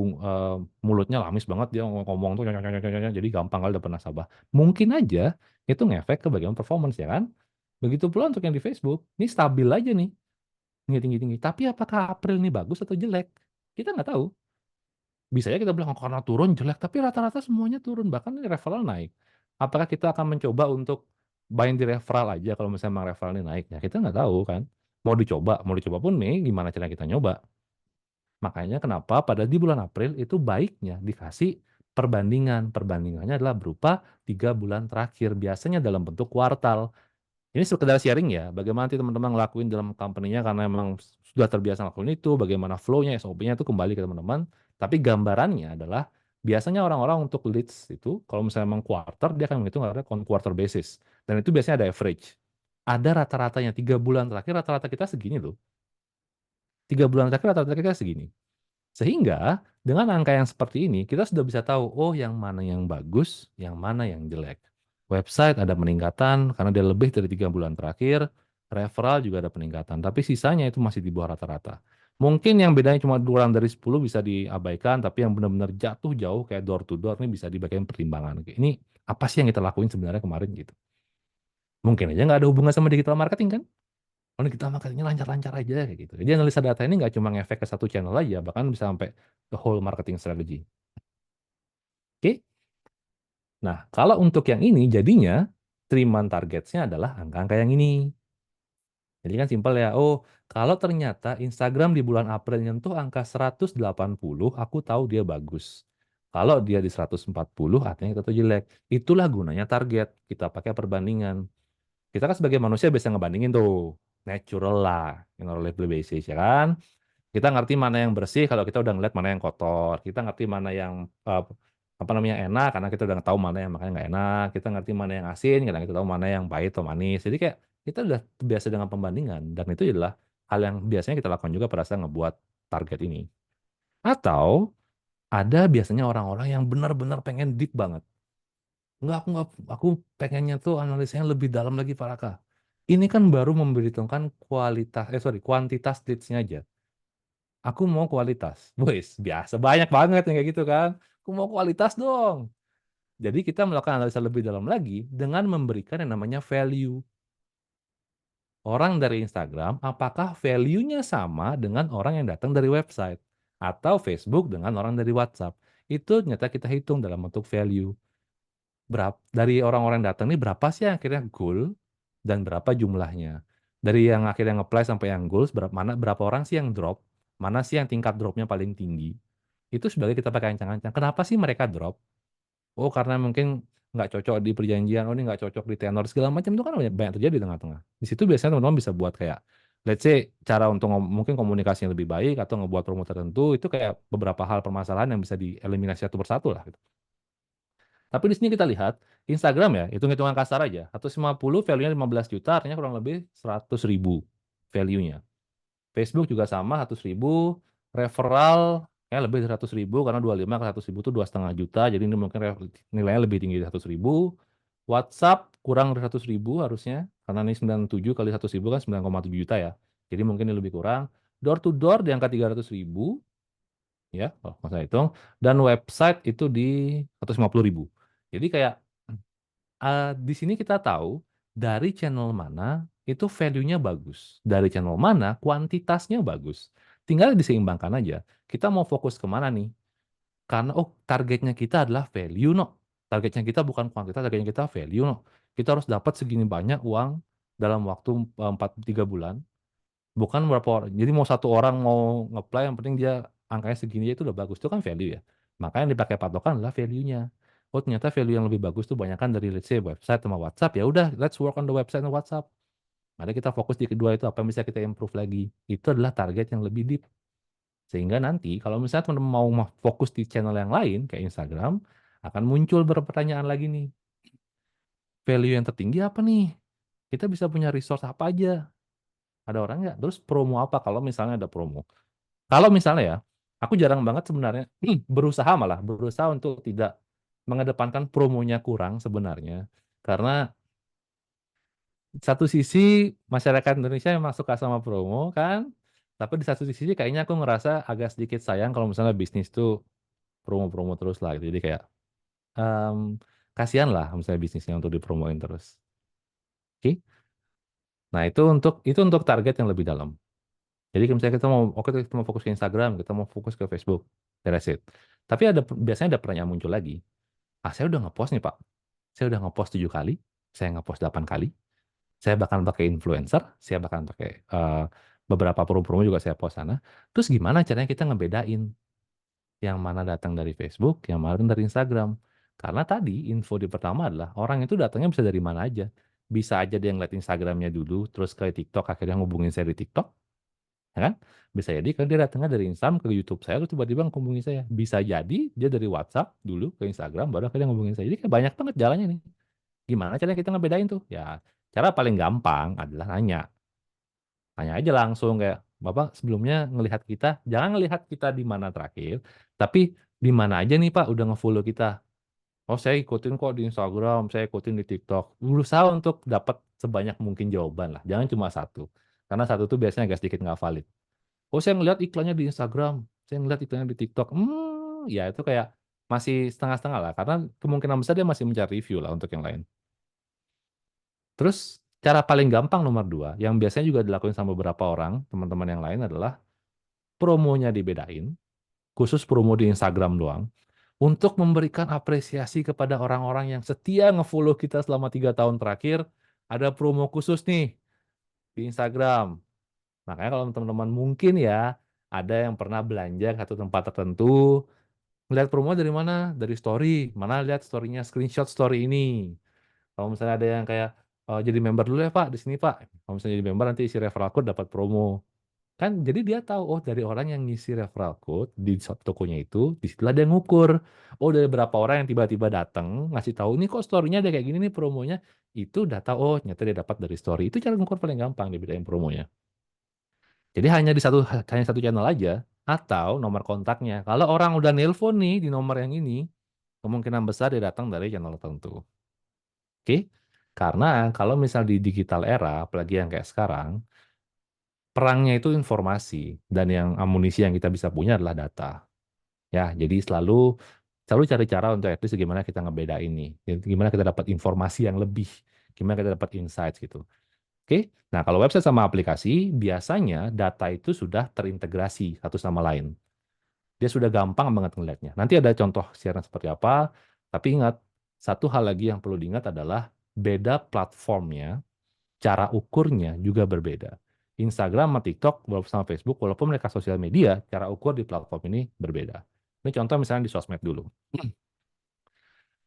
mulutnya lamis banget, dia ngomong tuh jadi gampang kali dapet nasabah. Mungkin aja itu ngefek ke bagian performance ya kan. Begitu pula untuk yang di Facebook, ini stabil aja nih, tinggi-tinggi. Tapi apakah April ini bagus atau jelek? Kita nggak tahu. Bisa ya kita bilang, oh, karena turun jelek, tapi rata-rata semuanya turun, bahkan ini referral naik. Apakah kita akan mencoba untuk buying di referral aja kalau misalnya memang referral ini naik? Ya kita nggak tahu kan. Mau dicoba pun nih gimana cara kita nyoba. Makanya kenapa pada di bulan April itu baiknya dikasih perbandingan. Perbandingannya adalah berupa 3 bulan terakhir, biasanya dalam bentuk kuartal. Ini sekedar sharing ya, bagaimana nanti teman-teman ngelakuin dalam company-nya karena memang sudah terbiasa ngelakuin itu, bagaimana flow-nya, SOP-nya itu kembali ke teman-teman. Tapi gambarannya adalah biasanya orang-orang untuk leads itu, kalau misalnya memang quarter, dia akan menghitung ada quarter basis. Dan itu biasanya ada average. Ada rata-ratanya 3 bulan terakhir, rata-rata kita segini loh. 3 bulan terakhir rata-rata kita segini. Sehingga dengan angka yang seperti ini, kita sudah bisa tahu, oh yang mana yang bagus, yang mana yang jelek. Website ada peningkatan karena dia lebih dari 3 bulan terakhir, referral juga ada peningkatan, tapi sisanya itu masih di bawah rata-rata. Mungkin yang bedanya cuma kurang dari 10 bisa diabaikan, tapi yang benar-benar jatuh jauh kayak door to door ini bisa dibagikan pertimbangan. Ini apa sih yang kita lakuin sebenarnya kemarin gitu. Mungkin aja nggak ada hubungan sama digital marketing kan? Oh, ini kita marketingnya lancar-lancar aja kayak gitu. Jadi analisa data ini nggak cuma ngefek ke satu channel aja, bahkan bisa sampai ke whole marketing strategy. Oke? Nah, kalau untuk yang ini jadinya 3-month targets-nya adalah angka-angka yang ini. Jadi kan simpel ya. Oh, kalau ternyata Instagram di bulan April nyentuh angka 180, aku tahu dia bagus. Kalau dia di 140, artinya kita tuh jelek. Itulah gunanya target. Kita pakai perbandingan. Kita kan sebagai manusia bisa ngebandingin tuh. Natural lah. On a daily basis ya kan. Kita ngerti mana yang bersih kalau kita udah ngeliat mana yang kotor. Kita ngerti mana yang enak karena kita udah tahu mana yang makannya nggak enak. Kita ngerti mana yang asin karena kita tahu mana yang pahit atau manis. Jadi kayak kita udah biasa dengan pembandingan dan itu adalah hal yang biasanya kita lakukan juga pada saat ngebuat target ini. Atau ada biasanya orang-orang yang benar-benar pengen deep banget. Aku pengennya tuh analisanya lebih dalam lagi Pak Raka. Ini kan baru memberitahukan kuantitas leads-nya aja. Aku mau kualitas. Wes, biasa banyak banget yang kayak gitu kan. Aku mau kualitas dong. Jadi kita melakukan analisa lebih dalam lagi dengan memberikan yang namanya value. Orang dari Instagram, apakah value-nya sama dengan orang yang datang dari website? Atau Facebook dengan orang dari WhatsApp? Itu ternyata kita hitung dalam bentuk value. Dari orang-orang yang datang ini berapa sih yang akhirnya goal dan berapa jumlahnya? Dari yang akhirnya nge-apply sampai yang goals, berapa orang sih yang drop? Mana sih yang tingkat dropnya paling tinggi? Itu sebagai kita pakai ancang-ancang. Kenapa sih mereka drop? Oh, karena mungkin nggak cocok di perjanjian, oh ini nggak cocok di tenor, segala macam itu kan banyak terjadi di tengah-tengah. Di situ biasanya teman-teman bisa buat kayak, let's say, cara untuk mungkin komunikasi yang lebih baik atau ngebuat promo tertentu, itu kayak beberapa hal permasalahan yang bisa dieliminasi satu persatu lah. Gitu. Tapi di sini kita lihat, Instagram ya, hitung-hitungan kasar aja, 150 value-nya 15 juta, artinya kurang lebih 100.000 value-nya. Facebook juga sama 100.000, referral ya lebih dari 100.000 karena 25 ke 100.000 itu 2,5 juta, jadi ini mungkin nilainya lebih tinggi dari 100.000. WhatsApp kurang dari 100.000 harusnya karena ini 97 kali 100.000 kan 9,7 juta ya, jadi mungkin ini lebih kurang. Door to door di angka 300.000 ya kalau saya hitung, dan website itu di 150.000. Jadi kayak di sini kita tahu dari channel mana itu value-nya bagus. Dari channel mana kuantitasnya bagus. Tinggal diseimbangkan aja. Kita mau fokus kemana nih? Karena targetnya kita adalah value no. Targetnya kita bukan kuantitas, targetnya kita value no. Kita harus dapat segini banyak uang dalam waktu 3 bulan. Bukan berapa orang. Jadi mau satu orang mau nge-apply, yang penting dia angkanya segini itu udah bagus. Itu kan value ya. Maka yang dipakai patokan adalah value-nya. Oh ternyata value yang lebih bagus tuh banyakan dari let's say website sama WhatsApp. Ya udah, let's work on the website and WhatsApp. Mari kita fokus di kedua itu, apa yang bisa kita improve lagi. Itu adalah target yang lebih deep. Sehingga nanti kalau misalnya teman-teman mau fokus di channel yang lain kayak Instagram, akan muncul pertanyaan lagi nih. Value yang tertinggi apa nih? Kita bisa punya resource apa aja? Ada orang nggak? Terus promo apa kalau misalnya ada promo? Kalau misalnya ya, aku jarang banget sebenarnya berusaha untuk tidak mengedepankan promonya kurang sebenarnya. Karena satu sisi masyarakat Indonesia memang suka sama promo kan, tapi di satu sisi kayaknya aku ngerasa agak sedikit sayang kalau misalnya bisnis tuh promo-promo terus lah gitu. Jadi kayak em, kasihan lah misalnya bisnisnya untuk dipromoin terus. Oke? Nah, itu untuk target yang lebih dalam. Jadi kalau misalnya kita mau fokus ke Instagram, kita mau fokus ke Facebook, that's it. Tapi biasanya ada pertanyaan muncul lagi. Saya udah ngepost nih Pak. Saya udah ngepost 7 kali, saya ngepost 8 kali, saya bahkan pakai influencer, saya bahkan pakai beberapa promo-promo juga saya post sana. Terus gimana caranya kita ngebedain yang mana datang dari Facebook, yang mana dari Instagram? Karena tadi info di pertama adalah orang itu datangnya bisa dari mana aja. Bisa aja dia ngeliat Instagramnya dulu, terus ke TikTok, akhirnya ngubungin saya di TikTok, ya kan? Bisa jadi kan dia datangnya dari Instagram ke YouTube saya, terus tiba-tiba ngehubungin saya. Bisa jadi dia dari WhatsApp dulu ke Instagram, baru akhirnya ngehubungin saya. Jadi kayak banyak banget jalannya nih. Gimana caranya kita ngebedain tuh? Ya, cara paling gampang adalah nanya. Tanya aja langsung kayak, Bapak sebelumnya ngelihat kita, jangan ngelihat kita di mana terakhir, tapi di mana aja nih Pak udah nge-follow kita. Oh saya ikutin kok di Instagram, saya ikutin di TikTok. Berusaha untuk dapat sebanyak mungkin jawaban lah, jangan cuma satu. Karena satu tuh biasanya agak sedikit nggak valid. Oh saya ngelihat iklannya di Instagram, saya ngelihat iklannya di TikTok. Ya itu kayak masih setengah-setengah lah, karena kemungkinan besar dia masih mencari review lah untuk yang lain. Terus cara paling gampang nomor 2, yang biasanya juga dilakukan sama beberapa orang, teman-teman yang lain adalah promonya dibedain, khusus promo di Instagram doang, untuk memberikan apresiasi kepada orang-orang yang setia ngefollow kita selama 3 tahun terakhir, ada promo khusus nih di Instagram. Makanya kalau teman-teman mungkin ya, ada yang pernah belanja ke satu tempat tertentu, ngeliat promo dari mana? Dari story. Mana lihat story-nya, screenshot story ini. Kalau misalnya ada yang kayak, jadi member dulu ya Pak, di sini Pak. Kalau misalnya jadi member nanti isi referral code dapat promo. Kan jadi dia tahu, oh dari orang yang ngisi referral code di tokonya itu, disitulah dia ngukur. Oh dari berapa orang yang tiba-tiba datang, ngasih tahu, ini kok story-nya ada kayak gini nih promonya. Itu data, oh ternyata dia dapat dari story. Itu cara ngukur paling gampang dibedain promonya. Jadi hanya satu channel aja, atau nomor kontaknya. Kalau orang udah nelpon nih di nomor yang ini, kemungkinan besar dia datang dari channel tertentu. Oke? Karena kalau misal di digital era, apalagi yang kayak sekarang, perangnya itu informasi dan yang amunisi yang kita bisa punya adalah data. Ya, jadi selalu cari cara untuk at least gimana kita ngebedain nih. Gimana kita dapat informasi yang lebih, gimana kita dapat insights gitu. Oke. Nah, kalau website sama aplikasi, biasanya data itu sudah terintegrasi satu sama lain. Dia sudah gampang banget ngelihatnya. Nanti ada contoh siaran seperti apa, tapi ingat, satu hal lagi yang perlu diingat adalah beda platformnya, cara ukurnya juga berbeda. Instagram sama TikTok, walaupun sama Facebook, walaupun mereka sosial media, cara ukur di platform ini berbeda. Ini contoh misalnya di sosmed dulu.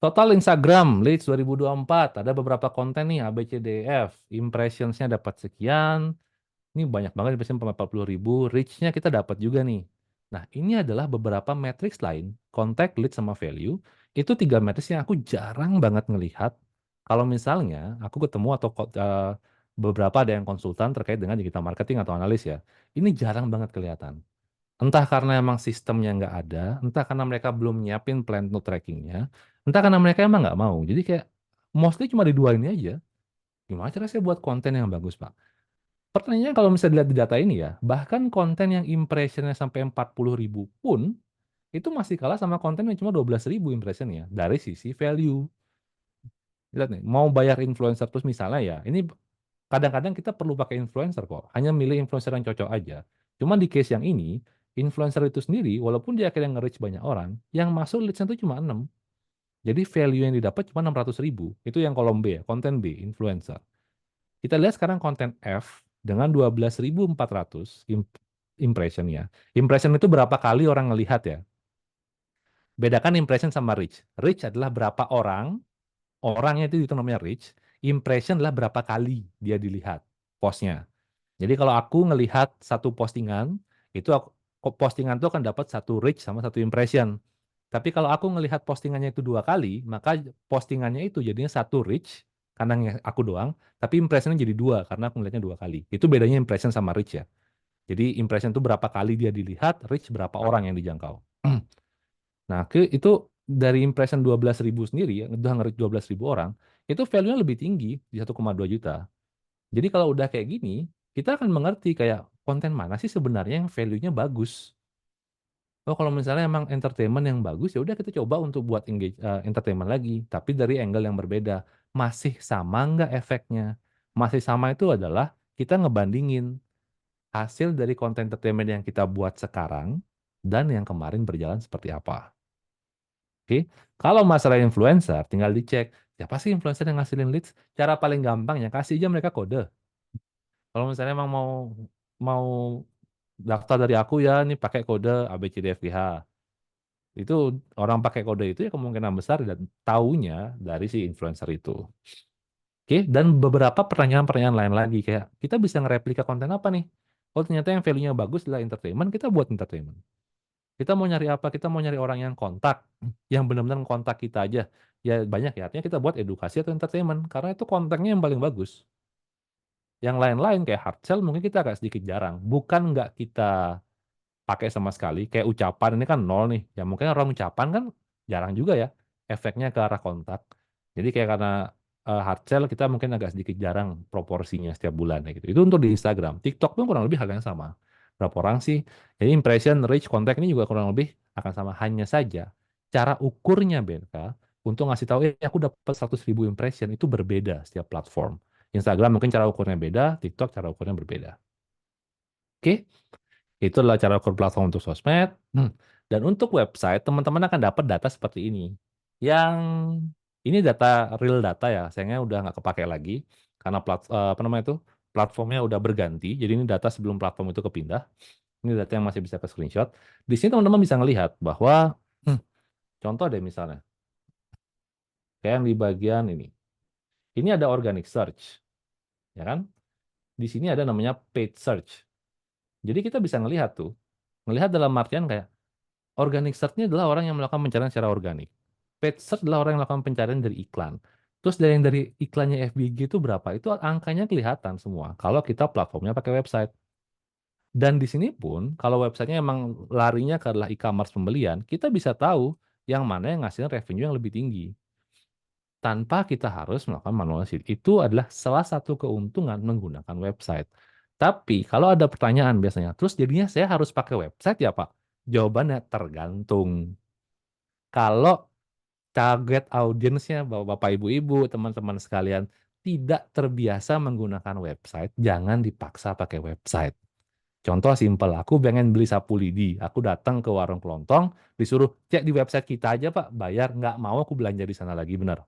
Total Instagram, leads 2024, ada beberapa konten nih, A, B, C, D, E, F. Impressions-nya dapat sekian, ini banyak banget, impression 40.000, reach-nya kita dapat juga nih. Nah, ini adalah beberapa matriks lain, contact, lead, sama value. Itu 3 matriks yang aku jarang banget ngelihat. Kalau misalnya aku ketemu atau beberapa ada yang konsultan terkait dengan digital marketing atau analis ya, ini jarang banget kelihatan. Entah karena emang sistemnya nggak ada, entah karena mereka belum nyiapin plan untuk trackingnya, entah karena mereka emang nggak mau. Jadi kayak mostly cuma di dua ini aja. Gimana cara saya buat konten yang bagus, Pak? Pertanyaannya kalau misalnya dilihat di data ini ya, bahkan konten yang impressionnya sampai 40.000 pun, itu masih kalah sama konten yang cuma 12.000 impressionnya dari sisi value. Lihat nih, mau bayar influencer terus misalnya ya, ini kadang-kadang kita perlu pakai influencer kok, hanya milih influencer yang cocok aja. Cuma di case yang ini, influencer itu sendiri, walaupun dia akhirnya nge-reach banyak orang, yang masuk leads-nya itu cuma 6. Jadi value yang didapat cuma 600.000. Itu yang kolom B ya, konten B, influencer. Kita lihat sekarang konten F dengan 12.400 impression ya. Impression itu berapa kali orang ngelihat ya. Bedakan impression sama reach. Reach adalah berapa orang, orangnya itu namanya reach. Impression adalah berapa kali dia dilihat postnya. Jadi kalau aku ngelihat satu postingan, itu postingan itu akan dapat satu reach sama satu impression. Tapi kalau aku ngelihat postingannya itu 2 kali, maka postingannya itu jadinya satu reach, karena aku doang, tapi impressionnya jadi 2, karena aku ngelihatnya 2 kali. Itu bedanya impression sama reach ya. Jadi impression itu berapa kali dia dilihat, reach berapa orang yang dijangkau. Nah, itu dari impression 12.000 sendiri, ya, udah nge-reach 12.000 orang, itu value-nya lebih tinggi di 1,2 juta. Jadi kalau udah kayak gini, kita akan mengerti kayak konten mana sih sebenarnya yang value-nya bagus. Oh, kalau misalnya emang entertainment yang bagus, ya udah kita coba untuk buat entertainment lagi, tapi dari angle yang berbeda. Masih sama nggak efeknya? Masih sama itu adalah kita ngebandingin hasil dari konten entertainment yang kita buat sekarang dan yang kemarin berjalan seperti apa. Oke, kalau masalah influencer, tinggal dicek siapa sih influencer yang ngasilin leads. Cara paling gampang ya kasih aja mereka kode. Kalau misalnya emang mau daftar dari aku ya, nih pakai kode ABCDFGH. Itu orang pakai kode itu ya kemungkinan besar dan taunya dari si influencer itu. Oke, dan beberapa pertanyaan-pertanyaan lain lagi kayak kita bisa ngereplika konten apa nih? Oh, ternyata yang value-nya bagus adalah entertainment, kita buat entertainment. Kita mau nyari apa? Kita mau nyari orang yang kontak, yang benar-benar kontak kita aja. Ya banyak ya, artinya kita buat edukasi atau entertainment karena itu kontennya yang paling bagus. Yang lain-lain kayak hard sell mungkin kita agak sedikit jarang. Bukan nggak kita pakai sama sekali. Kayak ucapan ini kan nol nih. Ya mungkin orang ucapan kan jarang juga ya efeknya ke arah kontak. Jadi kayak karena hard sell kita mungkin agak sedikit jarang proporsinya setiap bulan ya gitu. Itu untuk di Instagram. TikTok pun kurang lebih hal yang sama. Berapa orang sih? Jadi impression, reach, kontak ini juga kurang lebih akan sama. Hanya saja cara ukurnya BNK untuk ngasih tahu, aku dapat 100.000 impression itu berbeda setiap platform. Instagram mungkin cara ukurnya beda, TikTok cara ukurnya berbeda. Oke, itu adalah cara ukur platform untuk sosmed. Dan untuk website, teman-teman akan dapat data seperti ini. Yang ini data real data ya, sayangnya udah nggak kepake lagi karena apa namanya itu platformnya udah berganti. Jadi ini data sebelum platform itu kepindah. Ini data yang masih bisa ke screenshot. Di sini teman-teman bisa ngelihat bahwa contoh deh misalnya, kayak yang di bagian ini. Ini ada organic search, ya kan? Di sini ada namanya paid search. Jadi kita bisa ngelihat tuh, ngelihat dalam artian kayak organic search-nya adalah orang yang melakukan pencarian secara organik. Paid search adalah orang yang melakukan pencarian dari iklan. Terus dari iklannya FBG itu berapa? Itu angkanya kelihatan semua. Kalau kita platformnya pakai website. Dan di sini pun, kalau websitenya emang larinya ke adalah e-commerce pembelian, kita bisa tahu yang mana yang ngasih revenue yang lebih tinggi. Tanpa kita harus melakukan manual sheet. Itu adalah salah satu keuntungan menggunakan website. Tapi kalau ada pertanyaan biasanya, terus jadinya saya harus pakai website ya Pak? Jawabannya tergantung. Kalau target audiensnya Bapak Ibu-Ibu, teman-teman sekalian tidak terbiasa menggunakan website, jangan dipaksa pakai website. Contoh simpel, aku pengen beli sapu lidi, aku datang ke warung kelontong, disuruh cek di website kita aja Pak, bayar, nggak mau aku belanja di sana lagi, benar.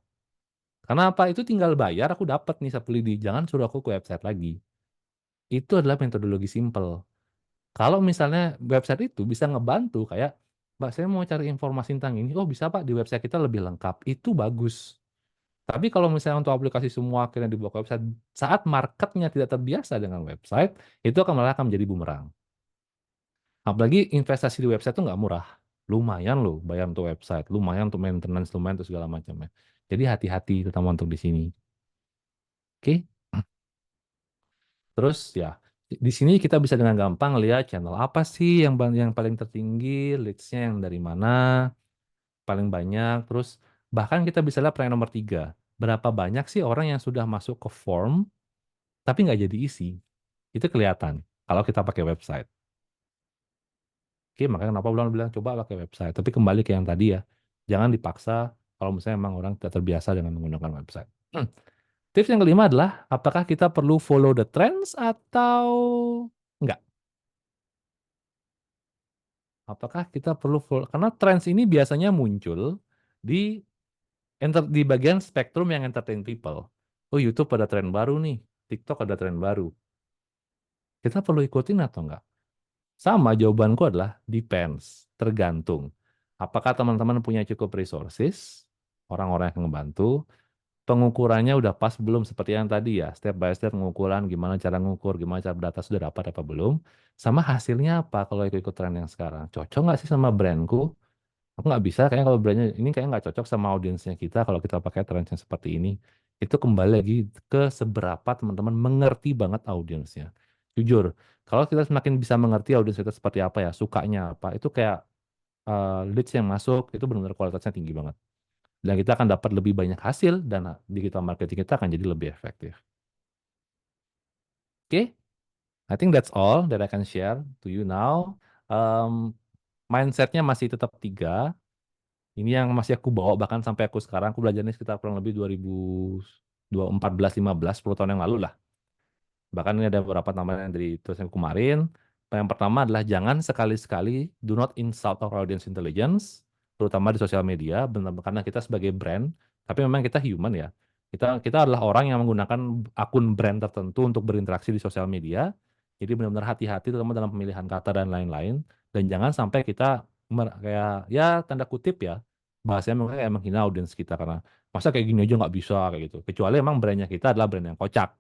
Karena apa? Itu tinggal bayar, aku dapat nih sapu lidi, jangan suruh aku ke website lagi. Itu adalah metodologi simpel. Kalau misalnya website itu bisa ngebantu kayak, Mbak saya mau cari informasi tentang ini, oh bisa Pak di website kita lebih lengkap, itu bagus. Tapi kalau misalnya untuk aplikasi semua akhirnya dibawa ke website, saat marketnya tidak terbiasa dengan website, itu akan malah akan menjadi bumerang. Apalagi investasi di website itu nggak murah. Lumayan loh bayar untuk website, lumayan untuk maintenance, lumayan untuk segala macamnya. Jadi hati-hati terutama untuk di sini. Oke? Terus ya, di sini kita bisa dengan gampang lihat channel apa sih yang paling tertinggi, leads-nya yang dari mana, paling banyak. Terus bahkan kita bisa lihat pertanyaan nomor 3. Berapa banyak sih orang yang sudah masuk ke form tapi nggak jadi isi? Itu kelihatan kalau kita pakai website. Oke, makanya kenapa Bulan bilang coba pakai website. Tapi kembali ke yang tadi ya, jangan dipaksa kalau misalnya memang orang tidak terbiasa dengan menggunakan website. Tips yang kelima adalah, apakah kita perlu follow the trends atau enggak? Apakah kita perlu follow, karena trends ini biasanya muncul di di bagian spektrum yang entertain people. Oh, YouTube pada tren baru nih. TikTok ada tren baru. Kita perlu ikutin atau enggak? Sama, jawabanku adalah depends, tergantung. Apakah teman-teman punya cukup resources, orang-orang yang ngebantu, pengukurannya udah pas belum seperti yang tadi ya, step by step pengukuran, gimana cara ngukur, gimana cara data sudah dapat apa belum, sama hasilnya apa kalau ikut-ikut tren yang sekarang. Cocok nggak sih sama brandku? Aku nggak bisa, kayaknya kalau brandnya ini kayaknya nggak cocok sama audiensnya kita kalau kita pakai tren yang seperti ini. Itu kembali lagi ke seberapa teman-teman mengerti banget audiensnya. Jujur, kalau kita semakin bisa mengerti audiens kita seperti apa ya, sukanya apa, itu kayak leads yang masuk itu benar-benar kualitasnya tinggi banget. Dan kita akan dapat lebih banyak hasil dan digital marketing kita akan jadi lebih efektif. Oke, I think that's all that I can share to you now. Um, Mindsetnya masih tetap 3. Ini yang masih aku bawa bahkan sampai aku sekarang. Aku belajarnya sekitar kurang lebih 2014, 15, 10 tahun yang lalu lah. Bahkan ini ada beberapa tambahan dari tulisan kemarin. Yang pertama adalah jangan sekali-sekali do not insult our audience intelligence, terutama di sosial media, benar karena kita sebagai brand, tapi memang kita human ya. Kita adalah orang yang menggunakan akun brand tertentu untuk berinteraksi di sosial media. Jadi benar-benar hati-hati terutama dalam pemilihan kata dan lain-lain. Dan jangan sampai kita kayak ya tanda kutip ya bahasanya memang kayak menghina audiens kita karena masa kayak gini aja nggak bisa kayak gitu. Kecuali emang brandnya kita adalah brand yang kocak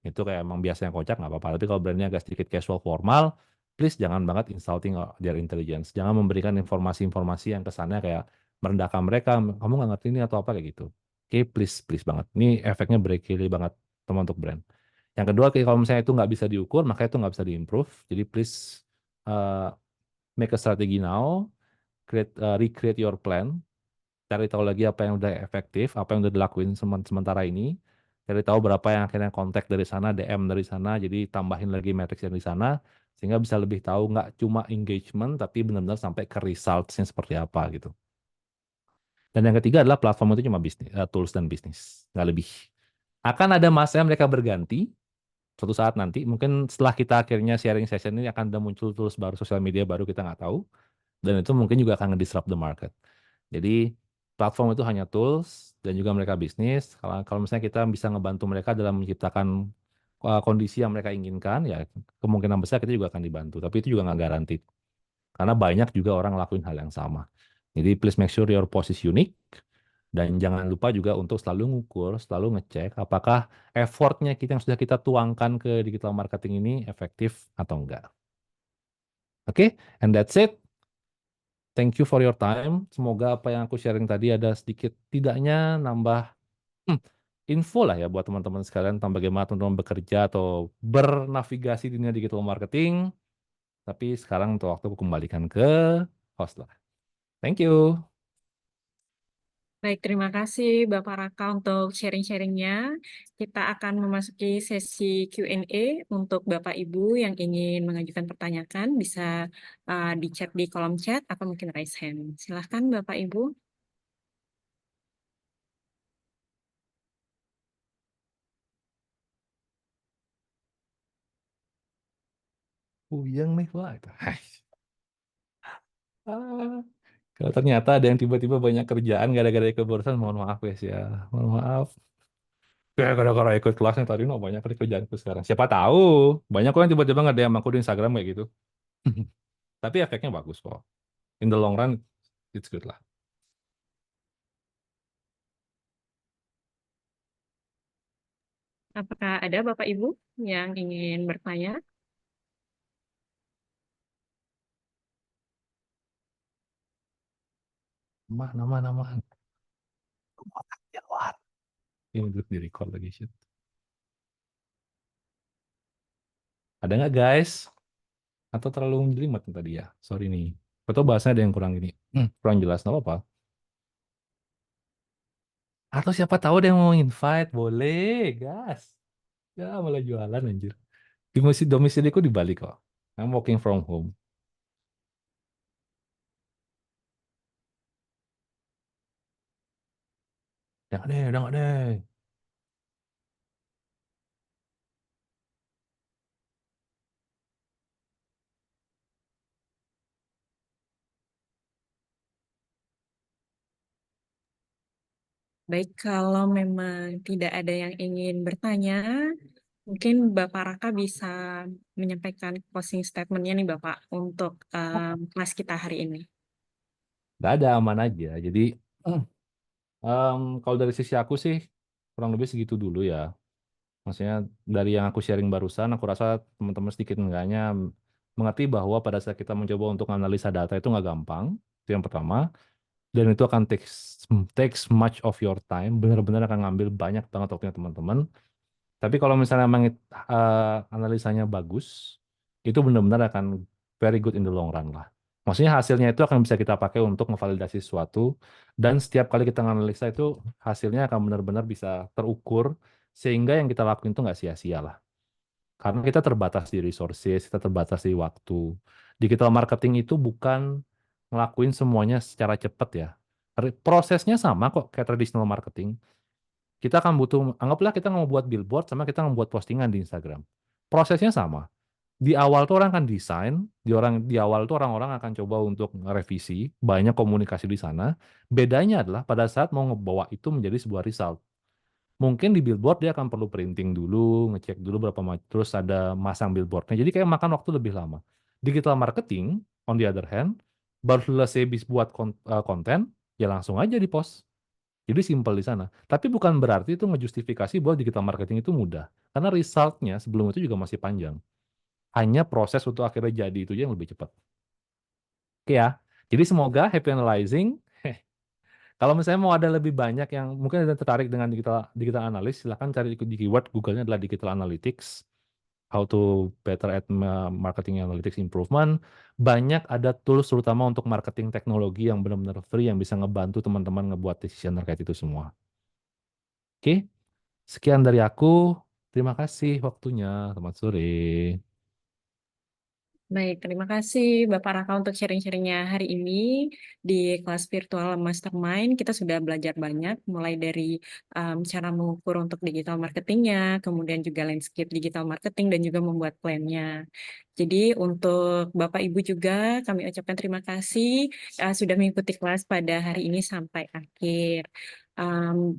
itu kayak emang biasa yang kocak nggak apa-apa. Tapi kalau brandnya agak sedikit casual formal, please jangan banget insulting their intelligence. Jangan memberikan informasi-informasi yang kesannya kayak merendahkan mereka. Kamu nggak ngerti ini atau apa kayak gitu. Oke, please, please banget. Ini efeknya berkali banget teman untuk brand. Yang kedua, kalau misalnya itu nggak bisa diukur, maka itu nggak bisa diimprove. Jadi please uh, make a strategy now, recreate your plan, cari tahu lagi apa yang udah efektif, apa yang udah dilakuin sementara ini, cari tahu berapa yang akhirnya kontak dari sana, DM dari sana, jadi tambahin lagi matrix yang di sana, sehingga bisa lebih tahu nggak cuma engagement, tapi benar-benar sampai ke results-nya seperti apa gitu. Dan yang ketiga adalah platform itu cuma bisnis, tools dan bisnis, nggak lebih. Akan ada masanya mereka berganti, suatu saat nanti, mungkin setelah kita akhirnya sharing session ini akan ada muncul tools baru, sosial media baru kita nggak tahu, dan itu mungkin juga akan nge-disrupt the market. Jadi platform itu hanya tools dan juga mereka bisnis. Kalau misalnya kita bisa ngebantu mereka dalam menciptakan kondisi yang mereka inginkan, ya kemungkinan besar kita juga akan dibantu. Tapi itu juga nggak garanti. Karena banyak juga orang ngelakuin hal yang sama. Jadi please make sure your post is unique. Dan jangan lupa juga untuk selalu ngukur, selalu ngecek apakah effortnya kita yang sudah kita tuangkan ke digital marketing ini efektif atau enggak. Oke, and that's it. Thank you for your time. Semoga apa yang aku sharing tadi ada sedikit tidaknya nambah hmm, info lah ya buat teman-teman sekalian tentang bagaimana teman-teman bekerja atau bernavigasi di dunia digital marketing. Tapi sekarang untuk waktu aku kembalikan ke host lah. Thank you. Baik, terima kasih Bapak Raka untuk sharing-sharingnya. Kita akan memasuki sesi Q&A untuk Bapak Ibu yang ingin mengajukan pertanyaan, bisa di chat di kolom chat atau mungkin raise hand. Silahkan Bapak Ibu. Puyeng nih wah itu. Hai. Ah, kalau ternyata ada yang tiba-tiba banyak kerjaan gara-gara ikut barusan, mohon maaf guys ya. Mohon maaf. Ya, gara-gara ikut kelasnya tadi, no, banyak kali kerjaanku sekarang. Siapa tahu, banyak kok yang tiba-tiba nge-DM aku di Instagram kayak gitu. Tapi efeknya bagus kok. In the long run, it's good lah. Apakah ada Bapak Ibu yang ingin bertanya? Nama. Mau jawab. Ini duduk di record lagi, shit. Ada nggak guys? Atau terlalu menjelimet tadi ya? Sorry nih. Atau bahasanya ada yang kurang ini. Kurang jelas, nggak apa-apa. Atau siapa tahu ada yang mau invite, boleh, gas. Ya malah jualan anjir. Domisiliku di Bali kok. I'm working from home. Jangan deh, udah nggak deh. Baik, kalau memang tidak ada yang ingin bertanya, Mungkin Bapak Raka bisa menyampaikan closing statement-nya nih Bapak untuk kelas kita hari ini. Nggak ada, aman aja. Jadi kalau dari sisi aku sih kurang lebih segitu dulu ya. Maksudnya dari yang aku sharing barusan, aku rasa teman-teman sedikit enggaknya mengerti bahwa pada saat kita mencoba untuk analisa data itu nggak gampang. Itu yang pertama. Dan itu akan takes much of your time. Benar-benar akan ngambil banyak banget waktunya teman-teman. Tapi kalau misalnya memang analisanya bagus, itu benar-benar akan very good in the long run lah. Maksudnya hasilnya itu akan bisa kita pakai untuk ngevalidasi sesuatu, dan setiap kali kita analisa itu hasilnya akan benar-benar bisa terukur, sehingga yang kita lakuin itu nggak sia-sia lah. Karena kita terbatas di resources, kita terbatas di waktu. Digital marketing itu bukan ngelakuin semuanya secara cepat ya. Prosesnya sama kok kayak traditional marketing. Kita akan butuh, anggaplah kita mau buat billboard sama kita mau buat postingan di Instagram. Prosesnya sama. Di awal tuh orang akan desain, di awal tuh orang-orang akan coba untuk revisi, banyak komunikasi di sana. Bedanya adalah pada saat mau ngebawa itu menjadi sebuah result. Mungkin di billboard dia akan perlu printing dulu, ngecek dulu berapa terus ada masang billboardnya. Jadi kayak makan waktu lebih lama. Digital marketing, on the other hand, baru selesai buat konten, ya langsung aja di post. Jadi simpel di sana. Tapi bukan berarti itu ngejustifikasi bahwa digital marketing itu mudah. Karena resultnya sebelum itu juga masih panjang. Hanya proses untuk akhirnya jadi itu aja yang lebih cepat. Oke ya. Jadi semoga happy analyzing. Kalau misalnya mau ada lebih banyak yang mungkin ada tertarik dengan digital analysis, silahkan cari di keyword Google-nya adalah digital analytics. How to better at marketing analytics improvement. Banyak ada tools terutama untuk marketing teknologi yang benar-benar free yang bisa ngebantu teman-teman ngebuat decision terkait itu semua. Oke, sekian dari aku. Terima kasih waktunya. Selamat sore. Baik, terima kasih Bapak Raka untuk sharing-sharingnya hari ini di kelas virtual Mastermind. Kita sudah belajar banyak, mulai dari cara mengukur untuk digital marketingnya, kemudian juga landscape digital marketing, dan juga membuat plannya. Jadi untuk Bapak Ibu juga kami ucapkan terima kasih sudah mengikuti kelas pada hari ini sampai akhir.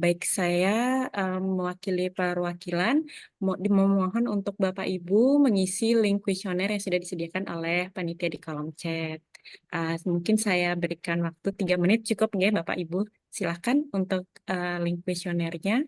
Baik saya mewakili perwakilan memohon untuk Bapak Ibu mengisi link kuesioner yang sudah disediakan oleh panitia di kolom chat. Mungkin saya berikan waktu 3 menit cukup ya Bapak Ibu. Silahkan untuk link kuesionernya.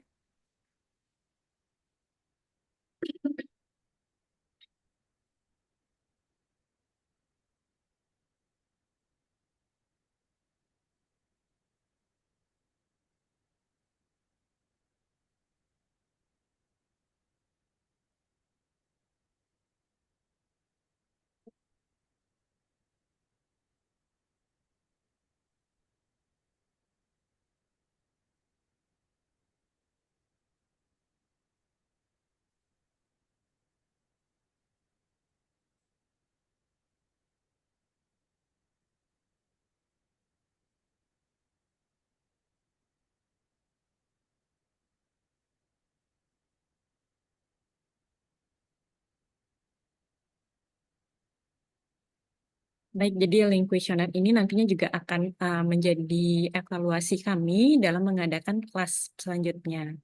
Baik, jadi link kuesioner ini nantinya juga akan menjadi evaluasi kami dalam mengadakan kelas selanjutnya.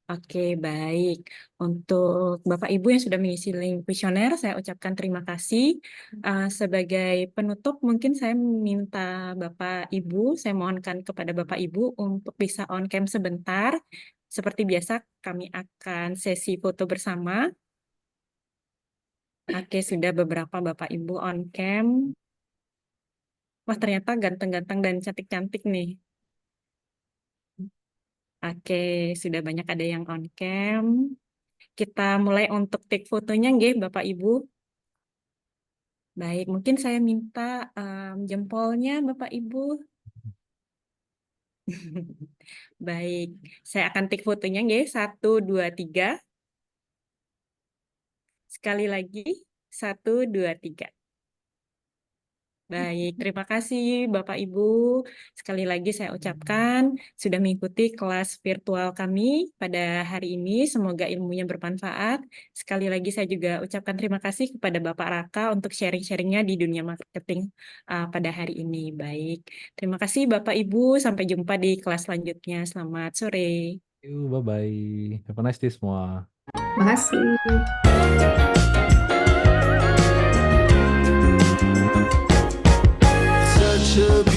Oke, baik. Untuk Bapak Ibu yang sudah mengisi link kuesioner, saya ucapkan terima kasih. Sebagai penutup, mungkin saya minta Bapak Ibu, saya mohonkan kepada Bapak Ibu untuk bisa on cam sebentar. Seperti biasa, kami akan sesi foto bersama. Oke, sudah beberapa Bapak Ibu on cam. Wah, ternyata ganteng-ganteng dan cantik-cantik nih. Oke, sudah banyak ada yang on cam. Kita mulai untuk take fotonya, nggih, Bapak Ibu. Baik, mungkin saya minta jempolnya, Bapak Ibu. Baik, saya akan take fotonya, nggih. 1, 2, 3. Sekali lagi, 1, 2, 3. Baik, terima kasih Bapak Ibu. Sekali lagi saya ucapkan sudah mengikuti kelas virtual kami pada hari ini. Semoga ilmunya bermanfaat. Sekali lagi saya juga ucapkan terima kasih kepada Bapak Raka untuk sharing-sharingnya di dunia marketing pada hari ini. Baik, terima kasih Bapak Ibu. Sampai jumpa di kelas selanjutnya. Selamat sore. Yuk, bye-bye. Have a nice day semua. Makasih. Such a